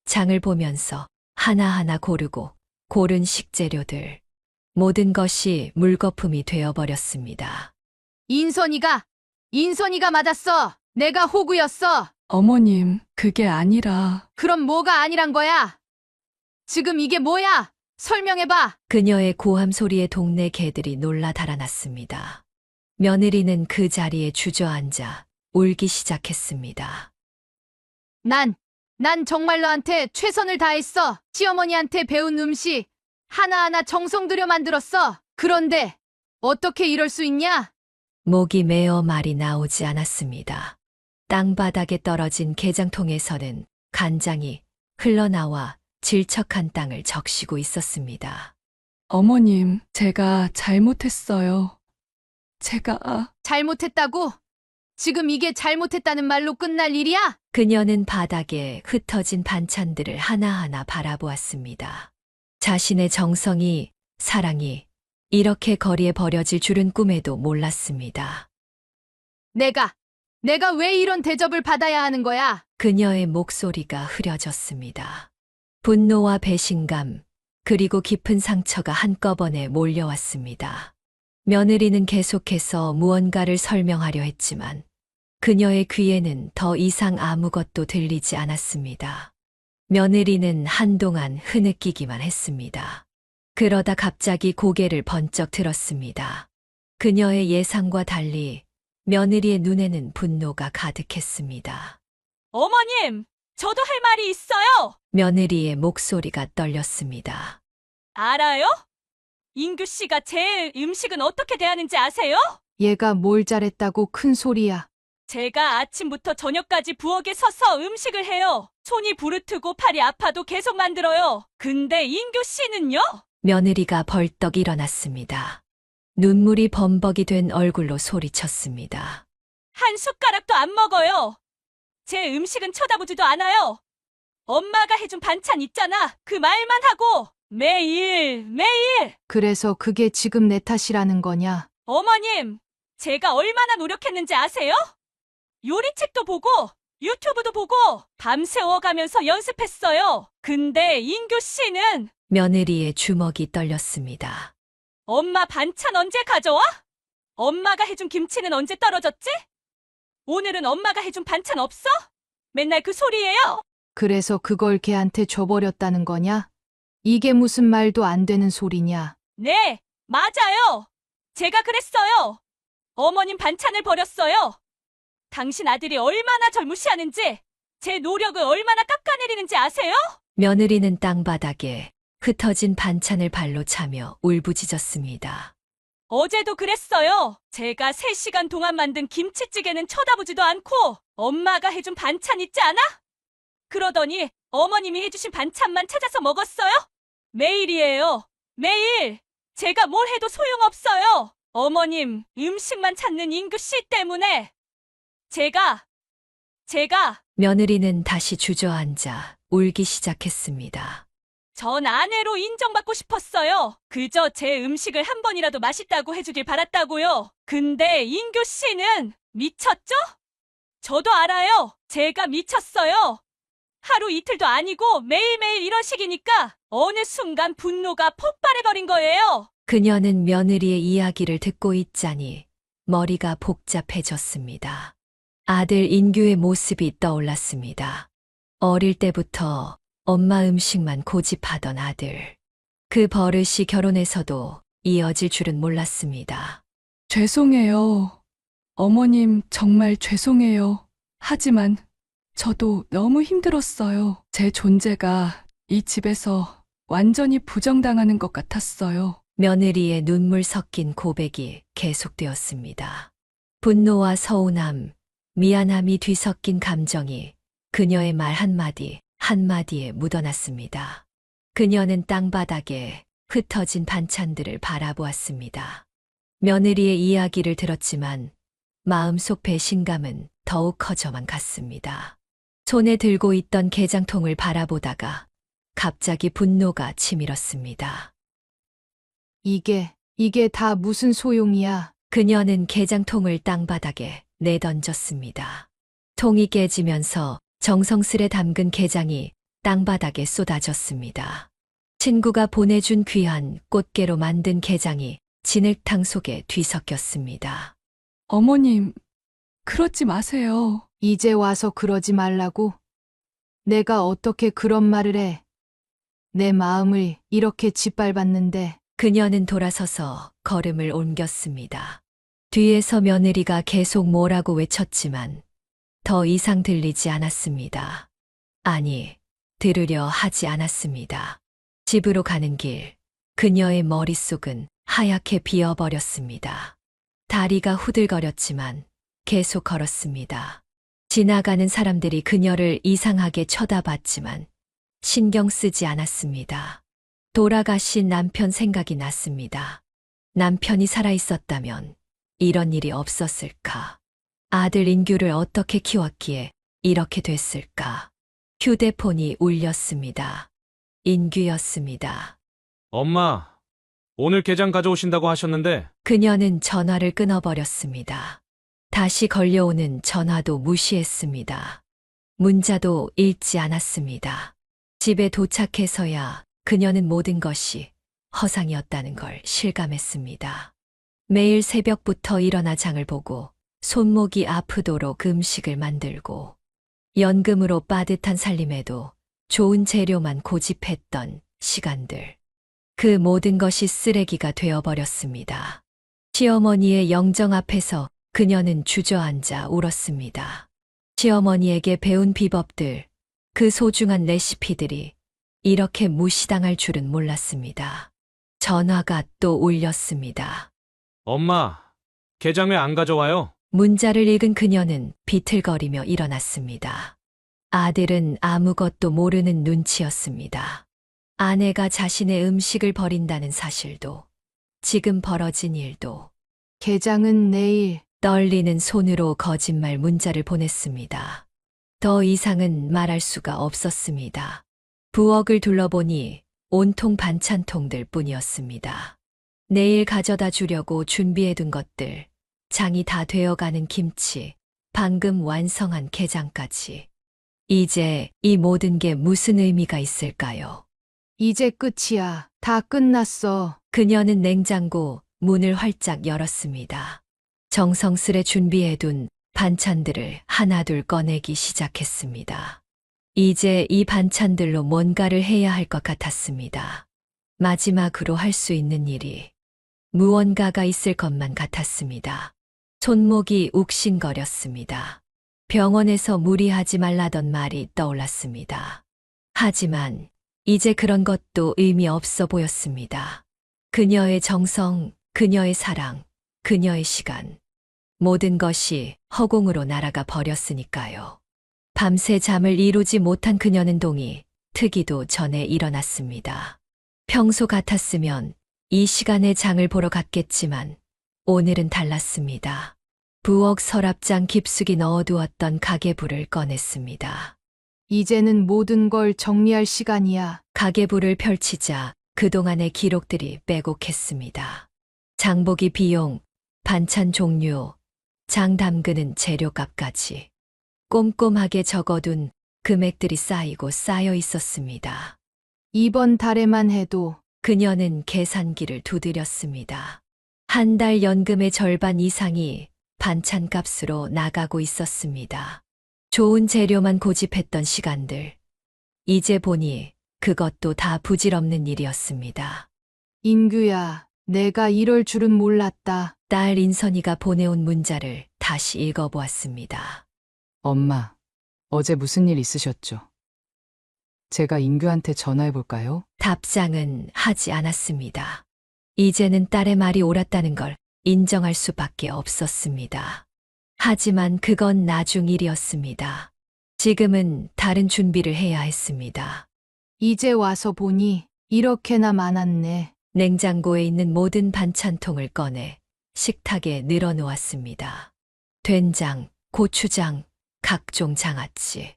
장을 보면서 하나하나 고르고 고른 식재료들, 모든 것이 물거품이 되어버렸습니다. 인선이가 맞았어. 내가 호구였어. 어머님, 그게 아니라 그럼 뭐가 아니란 거야? 지금 이게 뭐야? 설명해봐. 그녀의 고함 소리에 동네 개들이 놀라 달아났습니다. 며느리는 그 자리에 주저앉아 울기 시작했습니다. 난 정말 너한테 최선을 다했어. 시어머니한테 배운 음식 하나하나 정성 들여 만들었어. 그런데 어떻게 이럴 수 있냐? 목이 메어 말이 나오지 않았습니다. 땅바닥에 떨어진 게장통에서는 간장이 흘러나와 질척한 땅을 적시고 있었습니다. 어머님, 제가 잘못했어요. 잘못했다고? 지금 이게 잘못했다는 말로 끝날 일이야? 그녀는 바닥에 흩어진 반찬들을 하나하나 바라보았습니다. 자신의 정성이, 사랑이 이렇게 거리에 버려질 줄은 꿈에도 몰랐습니다. 내가 왜 이런 대접을 받아야 하는 거야? 그녀의 목소리가 흐려졌습니다. 분노와 배신감, 그리고 깊은 상처가 한꺼번에 몰려왔습니다. 며느리는 계속해서 무언가를 설명하려 했지만 그녀의 귀에는 더 이상 아무것도 들리지 않았습니다. 며느리는 한동안 흐느끼기만 했습니다. 그러다 갑자기 고개를 번쩍 들었습니다. 그녀의 예상과 달리 며느리의 눈에는 분노가 가득했습니다. 어머님, 저도 할 말이 있어요. 며느리의 목소리가 떨렸습니다. 알아요? 인규 씨가 제 음식은 어떻게 대하는지 아세요? 얘가 뭘 잘했다고 큰 소리야. 제가 아침부터 저녁까지 부엌에 서서 음식을 해요. 손이 부르트고 팔이 아파도 계속 만들어요. 근데 인규 씨는요? 며느리가 벌떡 일어났습니다. 눈물이 범벅이 된 얼굴로 소리쳤습니다. 한 숟가락도 안 먹어요. 제 음식은 쳐다보지도 않아요. 엄마가 해준 반찬 있잖아. 그 말만 하고 매일. 그래서 그게 지금 내 탓이라는 거냐? 어머님, 제가 얼마나 노력했는지 아세요? 요리책도 보고 유튜브도 보고 밤새워가면서 연습했어요. 근데 인규 씨는 며느리의 주먹이 떨렸습니다. 엄마 반찬 언제 가져와? 엄마가 해준 김치는 언제 떨어졌지? 오늘은 엄마가 해준 반찬 없어? 맨날 그 소리예요. 그래서 그걸 걔한테 줘버렸다는 거냐? 이게 무슨 말도 안 되는 소리냐? 네, 맞아요. 제가 그랬어요. 어머님 반찬을 버렸어요. 당신 아들이 얼마나 절 무시하는지, 제 노력을 얼마나 깎아내리는지 아세요? 며느리는 땅바닥에 흩어진 반찬을 발로 차며 울부짖었습니다. 어제도 그랬어요. 제가 3시간 동안 만든 김치찌개는 쳐다보지도 않고 엄마가 해준 반찬 있지 않아? 그러더니 어머님이 해주신 반찬만 찾아서 먹었어요? 매일이에요. 매일. 제가 뭘 해도 소용없어요. 어머님 음식만 찾는 인규 씨 때문에 제가 며느리는 다시 주저앉아 울기 시작했습니다. 전 아내로 인정받고 싶었어요. 그저 제 음식을 한 번이라도 맛있다고 해주길 바랐다고요. 근데 인규 씨는 미쳤죠? 저도 알아요. 제가 미쳤어요. 하루 이틀도 아니고 매일매일 이런 식이니까 어느 순간 분노가 폭발해버린 거예요. 그녀는 며느리의 이야기를 듣고 있자니 머리가 복잡해졌습니다. 아들 인규의 모습이 떠올랐습니다. 어릴 때부터 엄마 음식만 고집하던 아들. 그 버릇이 결혼해서도 이어질 줄은 몰랐습니다. 죄송해요. 어머님, 정말 죄송해요. 하지만 저도 너무 힘들었어요. 제 존재가 이 집에서 완전히 부정당하는 것 같았어요. 며느리의 눈물 섞인 고백이 계속되었습니다. 분노와 서운함, 미안함이 뒤섞인 감정이 그녀의 말 한마디 한마디에 묻어났습니다. 그녀는 땅바닥에 흩어진 반찬들을 바라보았습니다. 며느리의 이야기를 들었지만 마음속 배신감은 더욱 커져만 갔습니다. 손에 들고 있던 게장통을 바라보다가 갑자기 분노가 치밀었습니다. 이게 다 무슨 소용이야. 그녀는 게장통을 땅바닥에 내던졌습니다. 통이 깨지면서 정성스레 담근 게장이 땅바닥에 쏟아졌습니다. 친구가 보내준 귀한 꽃게로 만든 게장이 진흙탕 속에 뒤섞였습니다. 어머님, 그러지 마세요. 이제 와서 그러지 말라고? 내가 어떻게 그런 말을 해? 내 마음을 이렇게 짓밟았는데. 그녀는 돌아서서 걸음을 옮겼습니다. 뒤에서 며느리가 계속 뭐라고 외쳤지만 더 이상 들리지 않았습니다. 아니, 들으려 하지 않았습니다. 집으로 가는 길, 그녀의 머릿속은 하얗게 비어버렸습니다. 다리가 후들거렸지만 계속 걸었습니다. 지나가는 사람들이 그녀를 이상하게 쳐다봤지만 신경 쓰지 않았습니다. 돌아가신 남편 생각이 났습니다. 남편이 살아있었다면 이런 일이 없었을까? 아들 인규를 어떻게 키웠기에 이렇게 됐을까? 휴대폰이 울렸습니다. 인규였습니다. 엄마, 오늘 게장 가져오신다고 하셨는데. 그녀는 전화를 끊어버렸습니다. 다시 걸려오는 전화도 무시했습니다. 문자도 읽지 않았습니다. 집에 도착해서야 그녀는 모든 것이 허상이었다는 걸 실감했습니다. 매일 새벽부터 일어나 장을 보고 손목이 아프도록 음식을 만들고 연금으로 빠듯한 살림에도 좋은 재료만 고집했던 시간들. 그 모든 것이 쓰레기가 되어버렸습니다. 시어머니의 영정 앞에서 그녀는 주저앉아 울었습니다. 시어머니에게 배운 비법들, 그 소중한 레시피들이 이렇게 무시당할 줄은 몰랐습니다. 전화가 또 울렸습니다. 엄마, 게장 왜 안 가져와요? 문자를 읽은 그녀는 비틀거리며 일어났습니다. 아들은 아무것도 모르는 눈치였습니다. 아내가 자신의 음식을 버린다는 사실도, 지금 벌어진 일도. 게장은 내일. 떨리는 손으로 거짓말 문자를 보냈습니다. 더 이상은 말할 수가 없었습니다. 부엌을 둘러보니 온통 반찬통들 뿐이었습니다. 내일 가져다 주려고 준비해둔 것들, 장이 다 되어가는 김치, 방금 완성한 게장까지. 이제 이 모든 게 무슨 의미가 있을까요? 이제 끝이야. 다 끝났어. 그녀는 냉장고 문을 활짝 열었습니다. 정성스레 준비해둔 반찬들을 하나둘 꺼내기 시작했습니다. 이제 이 반찬들로 뭔가를 해야 할 것 같았습니다. 마지막으로 할 수 있는 일이 무언가가 있을 것만 같았습니다. 손목이 욱신거렸습니다. 병원에서 무리하지 말라던 말이 떠올랐습니다. 하지만 이제 그런 것도 의미 없어 보였습니다. 그녀의 정성, 그녀의 사랑, 그녀의 시간, 모든 것이 허공으로 날아가 버렸으니까요. 밤새 잠을 이루지 못한 그녀는 동이 트기도 전에 일어났습니다. 평소 같았으면 이 시간에 장을 보러 갔겠지만 오늘은 달랐습니다. 부엌 서랍장 깊숙이 넣어두었던 가계부를 꺼냈습니다. 이제는 모든 걸 정리할 시간이야. 가계부를 펼치자 그동안의 기록들이 빼곡했습니다. 장보기 비용, 반찬 종류, 장 담그는 재료값까지 꼼꼼하게 적어둔 금액들이 쌓이고 쌓여 있었습니다. 이번 달에만 해도. 그녀는 계산기를 두드렸습니다. 한 달 연금의 절반 이상이 반찬값으로 나가고 있었습니다. 좋은 재료만 고집했던 시간들. 이제 보니 그것도 다 부질없는 일이었습니다. 인규야, 내가 이럴 줄은 몰랐다. 딸 인선이가 보내온 문자를 다시 읽어보았습니다. 엄마, 어제 무슨 일 있으셨죠? 제가 인규한테 전화해 볼까요? 답장은 하지 않았습니다. 이제는 딸의 말이 옳았다는 걸 인정할 수밖에 없었습니다. 하지만 그건 나중 일이었습니다. 지금은 다른 준비를 해야 했습니다. 이제 와서 보니 이렇게나 많았네. 냉장고에 있는 모든 반찬통을 꺼내 식탁에 늘어놓았습니다. 된장, 고추장, 각종 장아찌.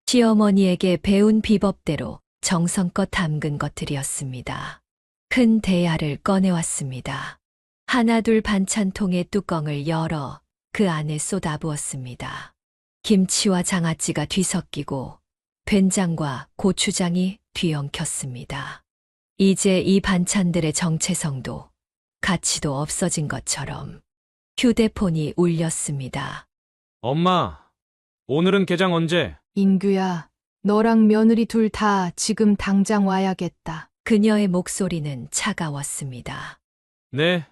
시어머니에게 배운 비법대로 정성껏 담근 것들이었습니다. 큰 대야를 꺼내왔습니다. 하나둘 반찬통의 뚜껑을 열어 그 안에 쏟아부었습니다. 김치와 장아찌가 뒤섞이고 된장과 고추장이 뒤엉켰습니다. 이제 이 반찬들의 정체성도 가치도 없어진 것처럼 휴대폰이 울렸습니다. 엄마, 오늘은 개장 언제? 인규야, 너랑 며느리 둘 다 지금 당장 와야겠다. 그녀의 목소리는 차가웠습니다. 네.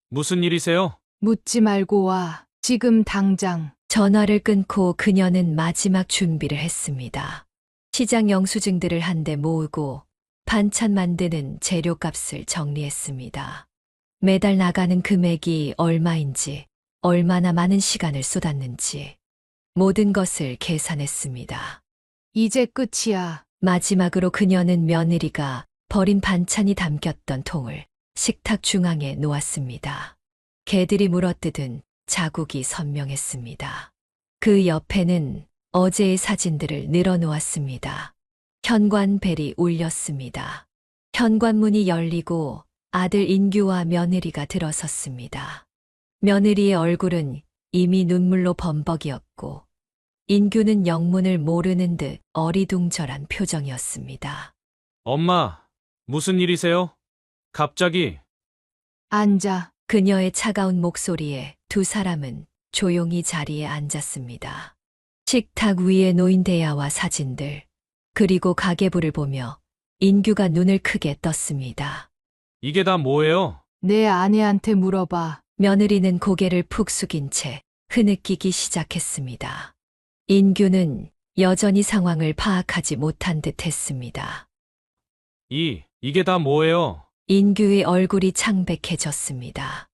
무슨 일이세요? 묻지 말고 와. 지금 당장. 전화를 끊고 그녀는 마지막 준비를 했습니다. 시장 영수증들을 한데 모으고 반찬 만드는 재료값을 정리했습니다. 매달 나가는 금액이 얼마인지, 얼마나 많은 시간을 쏟았는지 모든 것을 계산했습니다. 이제 끝이야. 마지막으로 그녀는 며느리가 버린 반찬이 담겼던 통을 식탁 중앙에 놓았습니다. 개들이 물어뜯은 자국이 선명했습니다. 그 옆에는 어제의 사진들을 늘어놓았습니다. 현관벨이 울렸습니다. 현관문이 열리고 아들 인규와 며느리가 들어섰습니다. 며느리의 얼굴은 이미 눈물로 범벅이었고 인규는 영문을 모르는 듯 어리둥절한 표정이었습니다. 엄마, 무슨 일이세요? 갑자기. 앉아. 그녀의 차가운 목소리에 두 사람은 조용히 자리에 앉았습니다. 식탁 위에 놓인 대야와 사진들, 그리고 가계부를 보며 인규가 눈을 크게 떴습니다. 이게 다 뭐예요? 내 아내한테 물어봐. 며느리는 고개를 푹 숙인 채 흐느끼기 시작했습니다. 인규는 여전히 상황을 파악하지 못한 듯 했습니다. 이게 다 뭐예요? 인규의 얼굴이 창백해졌습니다.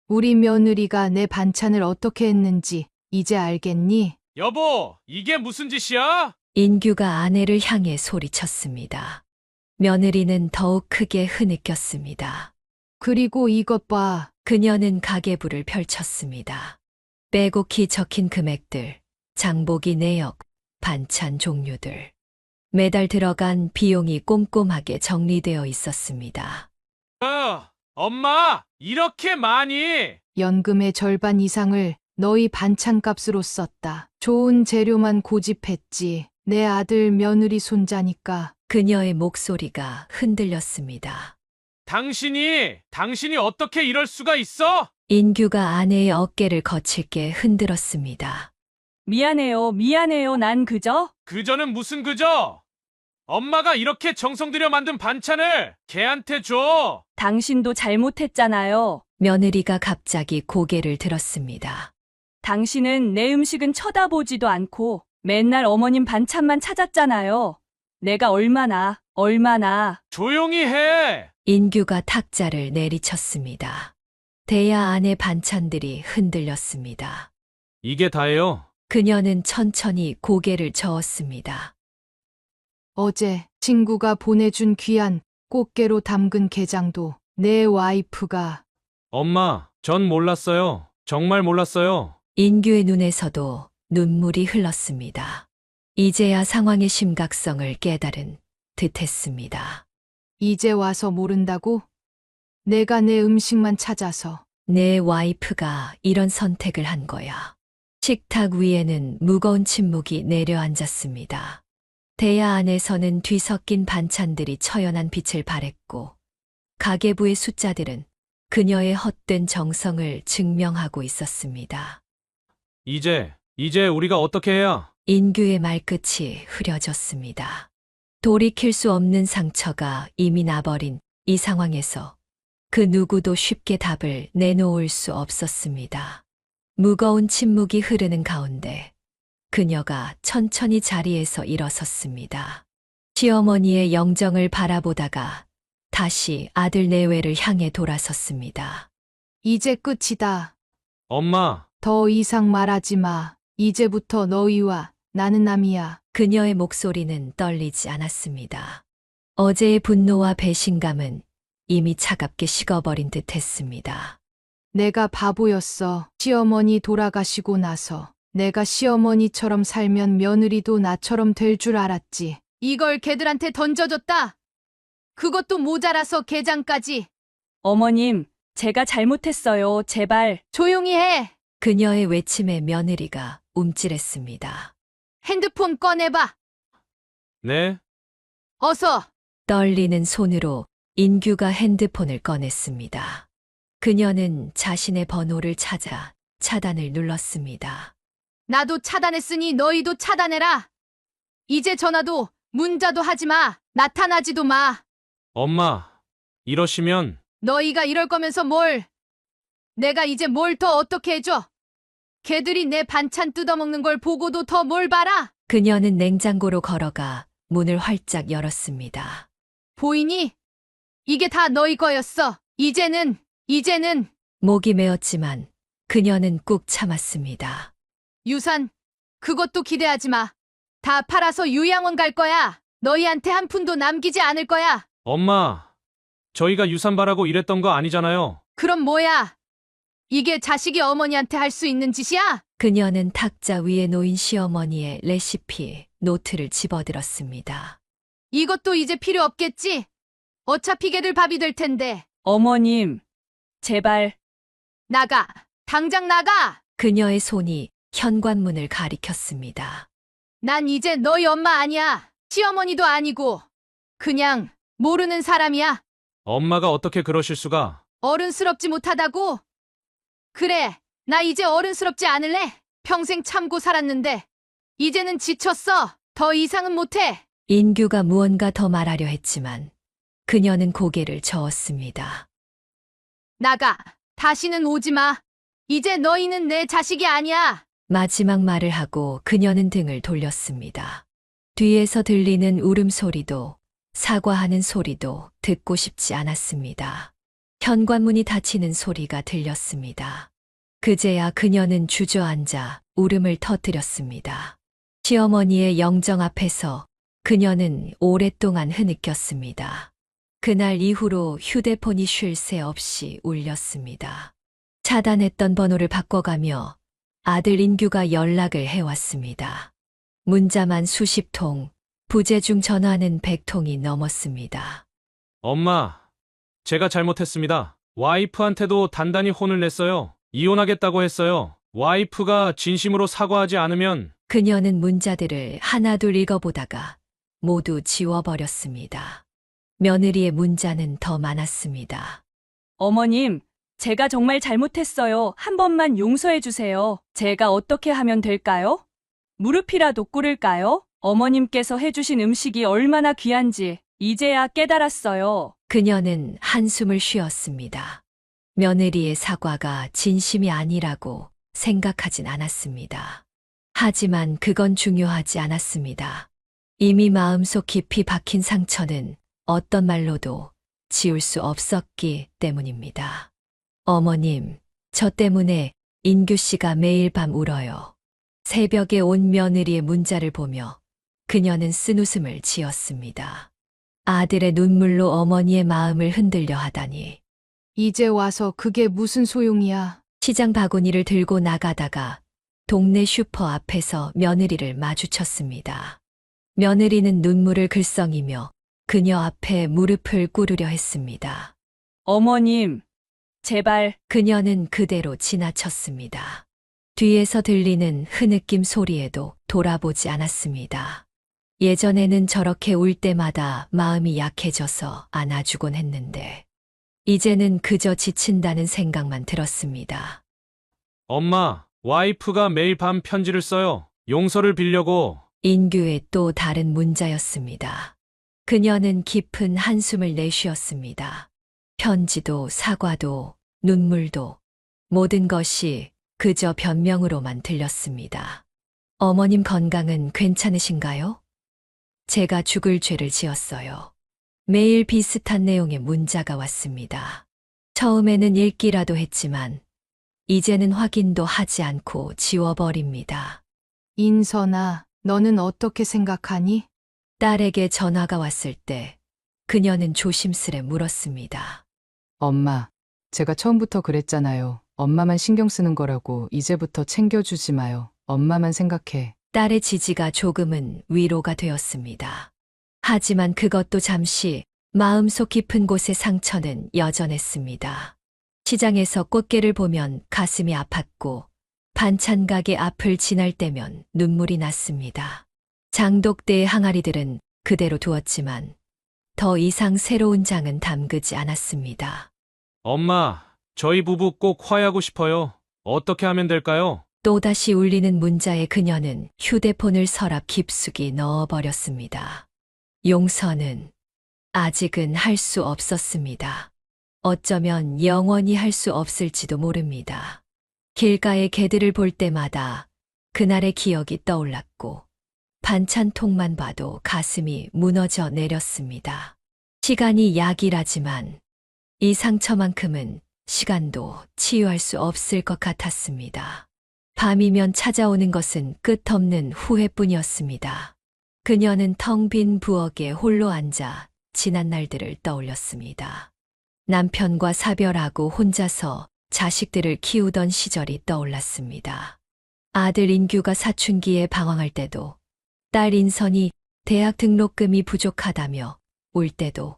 우리 며느리가 내 반찬을 어떻게 했는지 이제 알겠니? 여보, 이게 무슨 짓이야? 인규가 아내를 향해 소리쳤습니다. 며느리는 더욱 크게 흐느꼈습니다. 그리고 이것 봐. 그녀는 가계부를 펼쳤습니다. 빼곡히 적힌 금액들, 장보기 내역, 반찬 종류들. 매달 들어간 비용이 꼼꼼하게 정리되어 있었습니다. 엄마, 이렇게 많이! 연금의 절반 이상을 너희 반찬값으로 썼다. 좋은 재료만 고집했지. 내 아들 며느리 손자니까. 그녀의 목소리가 흔들렸습니다. 당신이 어떻게 이럴 수가 있어? 인규가 아내의 어깨를 거칠게 흔들었습니다. 미안해요. 난 그저. 그저는 무슨 그저? 엄마가 이렇게 정성 들여 만든 반찬을 걔한테 줘. 당신도 잘못했잖아요. 며느리가 갑자기 고개를 들었습니다. 당신은 내 음식은 쳐다보지도 않고 맨날 어머님 반찬만 찾았잖아요. 내가 얼마나. 조용히 해. 인규가 탁자를 내리쳤습니다. 대야 안의 반찬들이 흔들렸습니다. 이게 다예요. 그녀는 천천히 고개를 저었습니다. 어제 친구가 보내준 귀한 꽃게로 담근 게장도 내 와이프가. 엄마, 전 몰랐어요. 정말 몰랐어요. 인규의 눈에서도 눈물이 흘렀습니다. 이제야 상황의 심각성을 깨달은 듯했습니다. 이제 와서 모른다고? 내가 내 음식만 찾아서. 내 와이프가 이런 선택을 한 거야. 식탁 위에는 무거운 침묵이 내려앉았습니다. 대야 안에서는 뒤섞인 반찬들이 처연한 빛을 발했고 가계부의 숫자들은 그녀의 헛된 정성을 증명하고 있었습니다. 이제 우리가 어떻게 해야? 인규의 말끝이 흐려졌습니다. 돌이킬 수 없는 상처가 이미 나버린 이 상황에서 그 누구도 쉽게 답을 내놓을 수 없었습니다. 무거운 침묵이 흐르는 가운데 그녀가 천천히 자리에서 일어섰습니다. 시어머니의 영정을 바라보다가 다시 아들 내외를 향해 돌아섰습니다. 이제 끝이다. 엄마, 더 이상 말하지 마. 이제부터 너희와 나는 남이야. 그녀의 목소리는 떨리지 않았습니다. 어제의 분노와 배신감은 이미 차갑게 식어버린 듯 했습니다. 내가 바보였어. 시어머니 돌아가시고 나서 내가 시어머니처럼 살면 며느리도 나처럼 될 줄 알았지. 이걸 걔들한테 던져줬다. 그것도 모자라서 게장까지. 어머님, 제가 잘못했어요. 제발. 조용히 해. 그녀의 외침에 며느리가 움찔했습니다. 핸드폰 꺼내봐. 네? 어서. 떨리는 손으로 인규가 핸드폰을 꺼냈습니다. 그녀는 자신의 번호를 찾아 차단을 눌렀습니다. 나도 차단했으니 너희도 차단해라. 이제 전화도 문자도 하지 마. 나타나지도 마. 엄마, 이러시면 너희가 이럴 거면서 뭘. 내가 이제 뭘 더 어떻게 해줘. 걔들이 내 반찬 뜯어먹는 걸 보고도 더 뭘 봐라. 그녀는 냉장고로 걸어가 문을 활짝 열었습니다. 보이니? 이게 다 너희 거였어. 이제는 목이 메었지만 그녀는 꾹 참았습니다. 유산, 그것도 기대하지 마. 다 팔아서 요양원 갈 거야. 너희한테 한 푼도 남기지 않을 거야. 엄마, 저희가 유산바라고 이랬던 거 아니잖아요. 그럼 뭐야? 이게 자식이 어머니한테 할 수 있는 짓이야? 그녀는 탁자 위에 놓인 시어머니의 레시피 노트를 집어들었습니다. 이것도 이제 필요 없겠지? 어차피 걔들 밥이 될 텐데. 어머님, 제발. 나가. 당장 나가. 그녀의 손이 현관문을 가리켰습니다. 난 이제 너희 엄마 아니야. 시어머니도 아니고. 그냥 모르는 사람이야. 엄마가 어떻게 그러실 수가? 어른스럽지 못하다고? 그래, 나 이제 어른스럽지 않을래? 평생 참고 살았는데. 이제는 지쳤어. 더 이상은 못해. 인규가 무언가 더 말하려 했지만 그녀는 고개를 저었습니다. 나가. 다시는 오지 마. 이제 너희는 내 자식이 아니야. 마지막 말을 하고 그녀는 등을 돌렸습니다. 뒤에서 들리는 울음소리도 사과하는 소리도 듣고 싶지 않았습니다. 현관문이 닫히는 소리가 들렸습니다. 그제야 그녀는 주저앉아 울음을 터뜨렸습니다. 시어머니의 영정 앞에서 그녀는 오랫동안 흐느꼈습니다. 그날 이후로 휴대폰이 쉴 새 없이 울렸습니다. 차단했던 번호를 바꿔가며 아들 인규가 연락을 해왔습니다. 문자만 수십 통, 부재중 전화는 100통이 넘었습니다. 엄마, 제가 잘못했습니다. 와이프한테도 단단히 혼을 냈어요. 이혼하겠다고 했어요. 와이프가 진심으로 사과하지 않으면 그녀는 문자들을 하나둘 읽어보다가 모두 지워버렸습니다. 며느리의 문자는 더 많았습니다. 어머님, 제가 정말 잘못했어요. 한 번만 용서해 주세요. 제가 어떻게 하면 될까요? 무릎이라도 꿇을까요? 어머님께서 해주신 음식이 얼마나 귀한지 이제야 깨달았어요. 그녀는 한숨을 쉬었습니다. 며느리의 사과가 진심이 아니라고 생각하진 않았습니다. 하지만 그건 중요하지 않았습니다. 이미 마음속 깊이 박힌 상처는 어떤 말로도 지울 수 없었기 때문입니다. 어머님, 저 때문에 인규 씨가 매일 밤 울어요. 새벽에 온 며느리의 문자를 보며 그녀는 쓴웃음을 지었습니다. 아들의 눈물로 어머니의 마음을 흔들려 하다니. 이제 와서 그게 무슨 소용이야. 시장 바구니를 들고 나가다가 동네 슈퍼 앞에서 며느리를 마주쳤습니다. 며느리는 눈물을 글썽이며 그녀 앞에 무릎을 꿇으려 했습니다. 어머님, 제발. 그녀는 그대로 지나쳤습니다. 뒤에서 들리는 흐느낌 소리에도 돌아보지 않았습니다. 예전에는 저렇게 울 때마다 마음이 약해져서 안아주곤 했는데 이제는 그저 지친다는 생각만 들었습니다. 엄마, 와이프가 매일 밤 편지를 써요. 용서를 빌려고. 인규의 또 다른 문자였습니다. 그녀는 깊은 한숨을 내쉬었습니다. 편지도 사과도 눈물도 모든 것이 그저 변명으로만 들렸습니다. 어머님 건강은 괜찮으신가요? 제가 죽을 죄를 지었어요. 매일 비슷한 내용의 문자가 왔습니다. 처음에는 읽기라도 했지만 이제는 확인도 하지 않고 지워버립니다. 인선아, 너는 어떻게 생각하니? 딸에게 전화가 왔을 때 그녀는 조심스레 물었습니다. 엄마, 제가 처음부터 그랬잖아요. 엄마만 신경 쓰는 거라고 이제부터 챙겨주지 마요. 엄마만 생각해. 딸의 지지가 조금은 위로가 되었습니다. 하지만 그것도 잠시 마음속 깊은 곳의 상처는 여전했습니다. 시장에서 꽃게를 보면 가슴이 아팠고 반찬 가게 앞을 지날 때면 눈물이 났습니다. 장독대의 항아리들은 그대로 두었지만 더 이상 새로운 장은 담그지 않았습니다. 엄마, 저희 부부 꼭 화해하고 싶어요. 어떻게 하면 될까요? 또다시 울리는 문자에 그녀는 휴대폰을 서랍 깊숙이 넣어버렸습니다. 용서는 아직은 할 수 없었습니다. 어쩌면 영원히 할 수 없을지도 모릅니다. 길가의 개들을 볼 때마다 그날의 기억이 떠올랐고 반찬통만 봐도 가슴이 무너져 내렸습니다. 시간이 약이라지만 이 상처만큼은 시간도 치유할 수 없을 것 같았습니다. 밤이면 찾아오는 것은 끝없는 후회뿐이었습니다. 그녀는 텅 빈 부엌에 홀로 앉아 지난 날들을 떠올렸습니다. 남편과 사별하고 혼자서 자식들을 키우던 시절이 떠올랐습니다. 아들 인규가 사춘기에 방황할 때도 딸 인선이 대학 등록금이 부족하다며 울 때도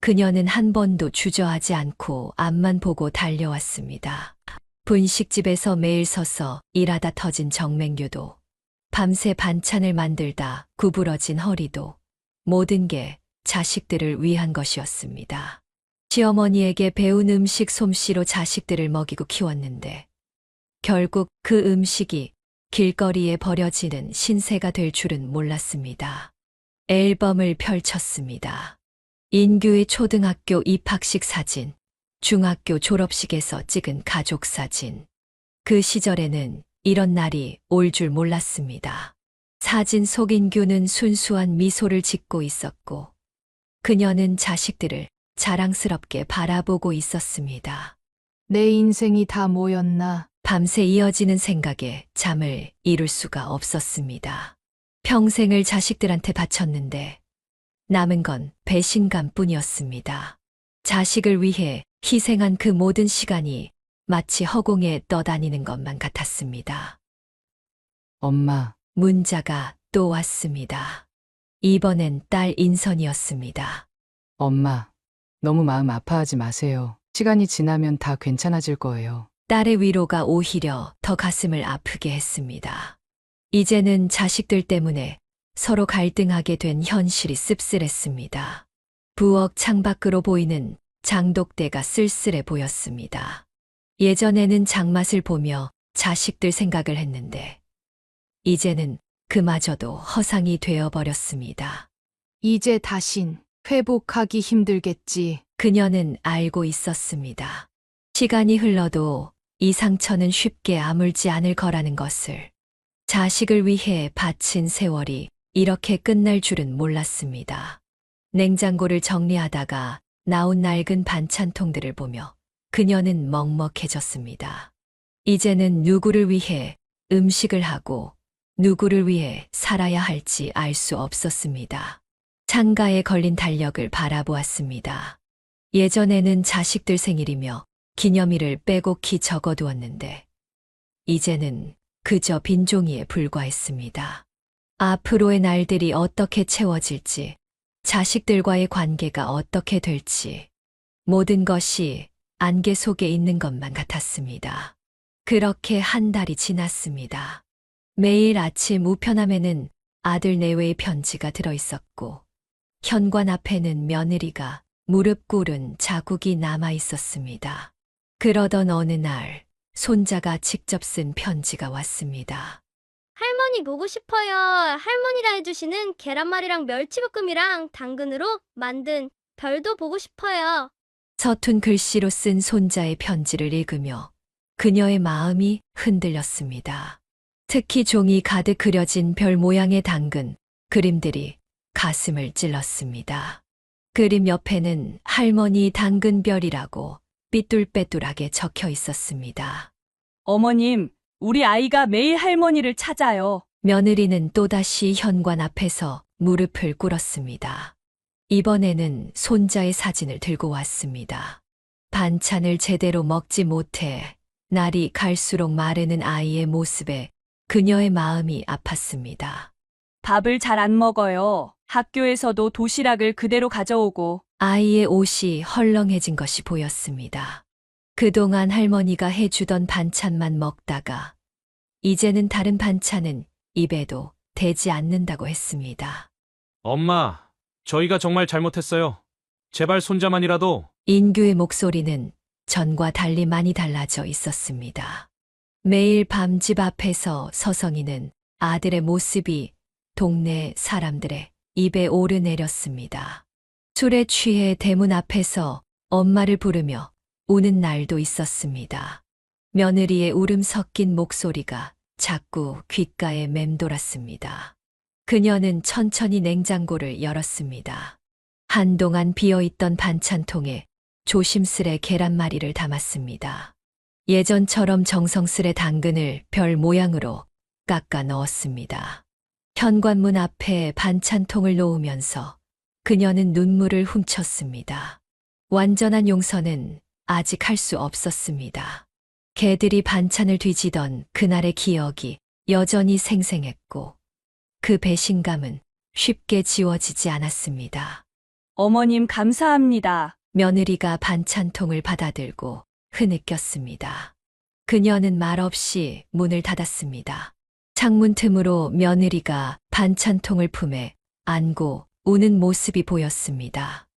그녀는 한 번도 주저하지 않고 앞만 보고 달려왔습니다. 분식집에서 매일 서서 일하다 터진 정맹류도 밤새 반찬을 만들다 구부러진 허리도 모든 게 자식들을 위한 것이었습니다. 시어머니에게 배운 음식 솜씨로 자식들을 먹이고 키웠는데 결국 그 음식이 길거리에 버려지는 신세가 될 줄은 몰랐습니다. 앨범을 펼쳤습니다. 인규의 초등학교 입학식 사진, 중학교 졸업식에서 찍은 가족 사진. 그 시절에는 이런 날이 올 줄 몰랐습니다. 사진 속 인규는 순수한 미소를 짓고 있었고 그녀는 자식들을 자랑스럽게 바라보고 있었습니다. 내 인생이 다 뭐였나? 밤새 이어지는 생각에 잠을 이룰 수가 없었습니다. 평생을 자식들한테 바쳤는데 남은 건 배신감뿐이었습니다. 자식을 위해 희생한 그 모든 시간이 마치 허공에 떠다니는 것만 같았습니다. 엄마, 문자가 또 왔습니다. 이번엔 딸 인선이었습니다. 엄마, 너무 마음 아파하지 마세요. 시간이 지나면 다 괜찮아질 거예요. 딸의 위로가 오히려 더 가슴을 아프게 했습니다. 이제는 자식들 때문에 서로 갈등하게 된 현실이 씁쓸했습니다. 부엌 창밖으로 보이는 장독대가 쓸쓸해 보였습니다. 예전에는 장맛을 보며 자식들 생각을 했는데 이제는 그마저도 허상이 되어버렸습니다. 이제 다신 회복하기 힘들겠지. 그녀는 알고 있었습니다. 시간이 흘러도 이 상처는 쉽게 아물지 않을 거라는 것을. 자식을 위해 바친 세월이 이렇게 끝날 줄은 몰랐습니다. 냉장고를 정리하다가 나온 낡은 반찬통들을 보며 그녀는 먹먹해졌습니다. 이제는 누구를 위해 음식을 하고 누구를 위해 살아야 할지 알 수 없었습니다. 창가에 걸린 달력을 바라보았습니다. 예전에는 자식들 생일이며 기념일을 빼곡히 적어두었는데 이제는 그저 빈 종이에 불과했습니다. 앞으로의 날들이 어떻게 채워질지, 자식들과의 관계가 어떻게 될지 모든 것이 안개 속에 있는 것만 같았습니다. 그렇게 한 달이 지났습니다. 매일 아침 우편함에는 아들 내외의 편지가 들어있었고 현관 앞에는 며느리가 무릎 꿇은 자국이 남아 있었습니다. 그러던 어느 날 손자가 직접 쓴 편지가 왔습니다. 할머니 보고 싶어요. 할머니가 해주시는 계란말이랑 멸치볶음이랑 당근으로 만든 별도 보고 싶어요. 서툰 글씨로 쓴 손자의 편지를 읽으며 그녀의 마음이 흔들렸습니다. 특히 종이 가득 그려진 별 모양의 당근 그림들이 가슴을 찔렀습니다. 그림 옆에는 할머니 당근별이라고 삐뚤빼뚤하게 적혀 있었습니다. 어머님, 우리 아이가 매일 할머니를 찾아요. 며느리는 또다시 현관 앞에서 무릎을 꿇었습니다. 이번에는 손자의 사진을 들고 왔습니다. 반찬을 제대로 먹지 못해 날이 갈수록 마르는 아이의 모습에 그녀의 마음이 아팠습니다. 밥을 잘 안 먹어요. 학교에서도 도시락을 그대로 가져오고. 아이의 옷이 헐렁해진 것이 보였습니다. 그동안 할머니가 해주던 반찬만 먹다가 이제는 다른 반찬은 입에도 대지 않는다고 했습니다. 엄마, 저희가 정말 잘못했어요. 제발 손자만이라도. 인규의 목소리는 전과 달리 많이 달라져 있었습니다. 매일 밤 집 앞에서 서성이는 아들의 모습이 동네 사람들의 입에 오르내렸습니다. 술에 취해 대문 앞에서 엄마를 부르며 우는 날도 있었습니다. 며느리의 울음 섞인 목소리가 자꾸 귓가에 맴돌았습니다. 그녀는 천천히 냉장고를 열었습니다. 한동안 비어있던 반찬통에 조심스레 계란말이를 담았습니다. 예전처럼 정성스레 당근을 별 모양으로 깎아 넣었습니다. 현관문 앞에 반찬통을 놓으면서 그녀는 눈물을 훔쳤습니다. 완전한 용서는 아직 할 수 없었습니다. 개들이 반찬을 뒤지던 그날의 기억이 여전히 생생했고 그 배신감은 쉽게 지워지지 않았습니다. 어머님 감사합니다. 며느리가 반찬통을 받아들고 흐느꼈습니다. 그녀는 말없이 문을 닫았습니다. 창문 틈으로 며느리가 반찬통을 품에 안고 우는 모습이 보였습니다.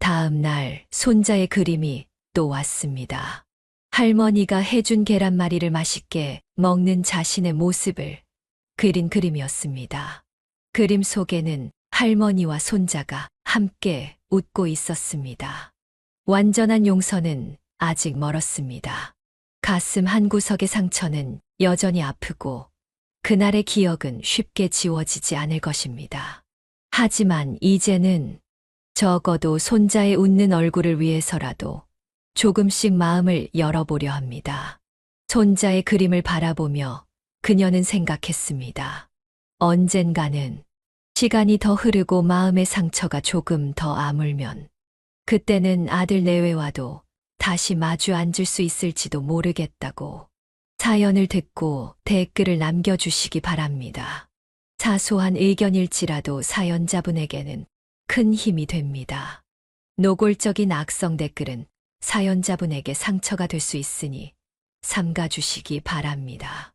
다음 날 손자의 그림이 또 왔습니다. 할머니가 해준 계란말이를 맛있게 먹는 자신의 모습을 그린 그림이었습니다. 그림 속에는 할머니와 손자가 함께 웃고 있었습니다. 완전한 용서는 아직 멀었습니다. 가슴 한구석의 상처는 여전히 아프고 그날의 기억은 쉽게 지워지지 않을 것입니다. 하지만 이제는 적어도 손자의 웃는 얼굴을 위해서라도 조금씩 마음을 열어보려 합니다. 손자의 그림을 바라보며 그녀는 생각했습니다. 언젠가는 시간이 더 흐르고 마음의 상처가 조금 더 아물면 그때는 아들 내외와도 다시 마주 앉을 수 있을지도 모르겠다고. 사연을 듣고 댓글을 남겨주시기 바랍니다. 사소한 의견일지라도 사연자분에게는 큰 힘이 됩니다. 노골적인 악성 댓글은 사연자분에게 상처가 될 수 있으니 삼가주시기 바랍니다.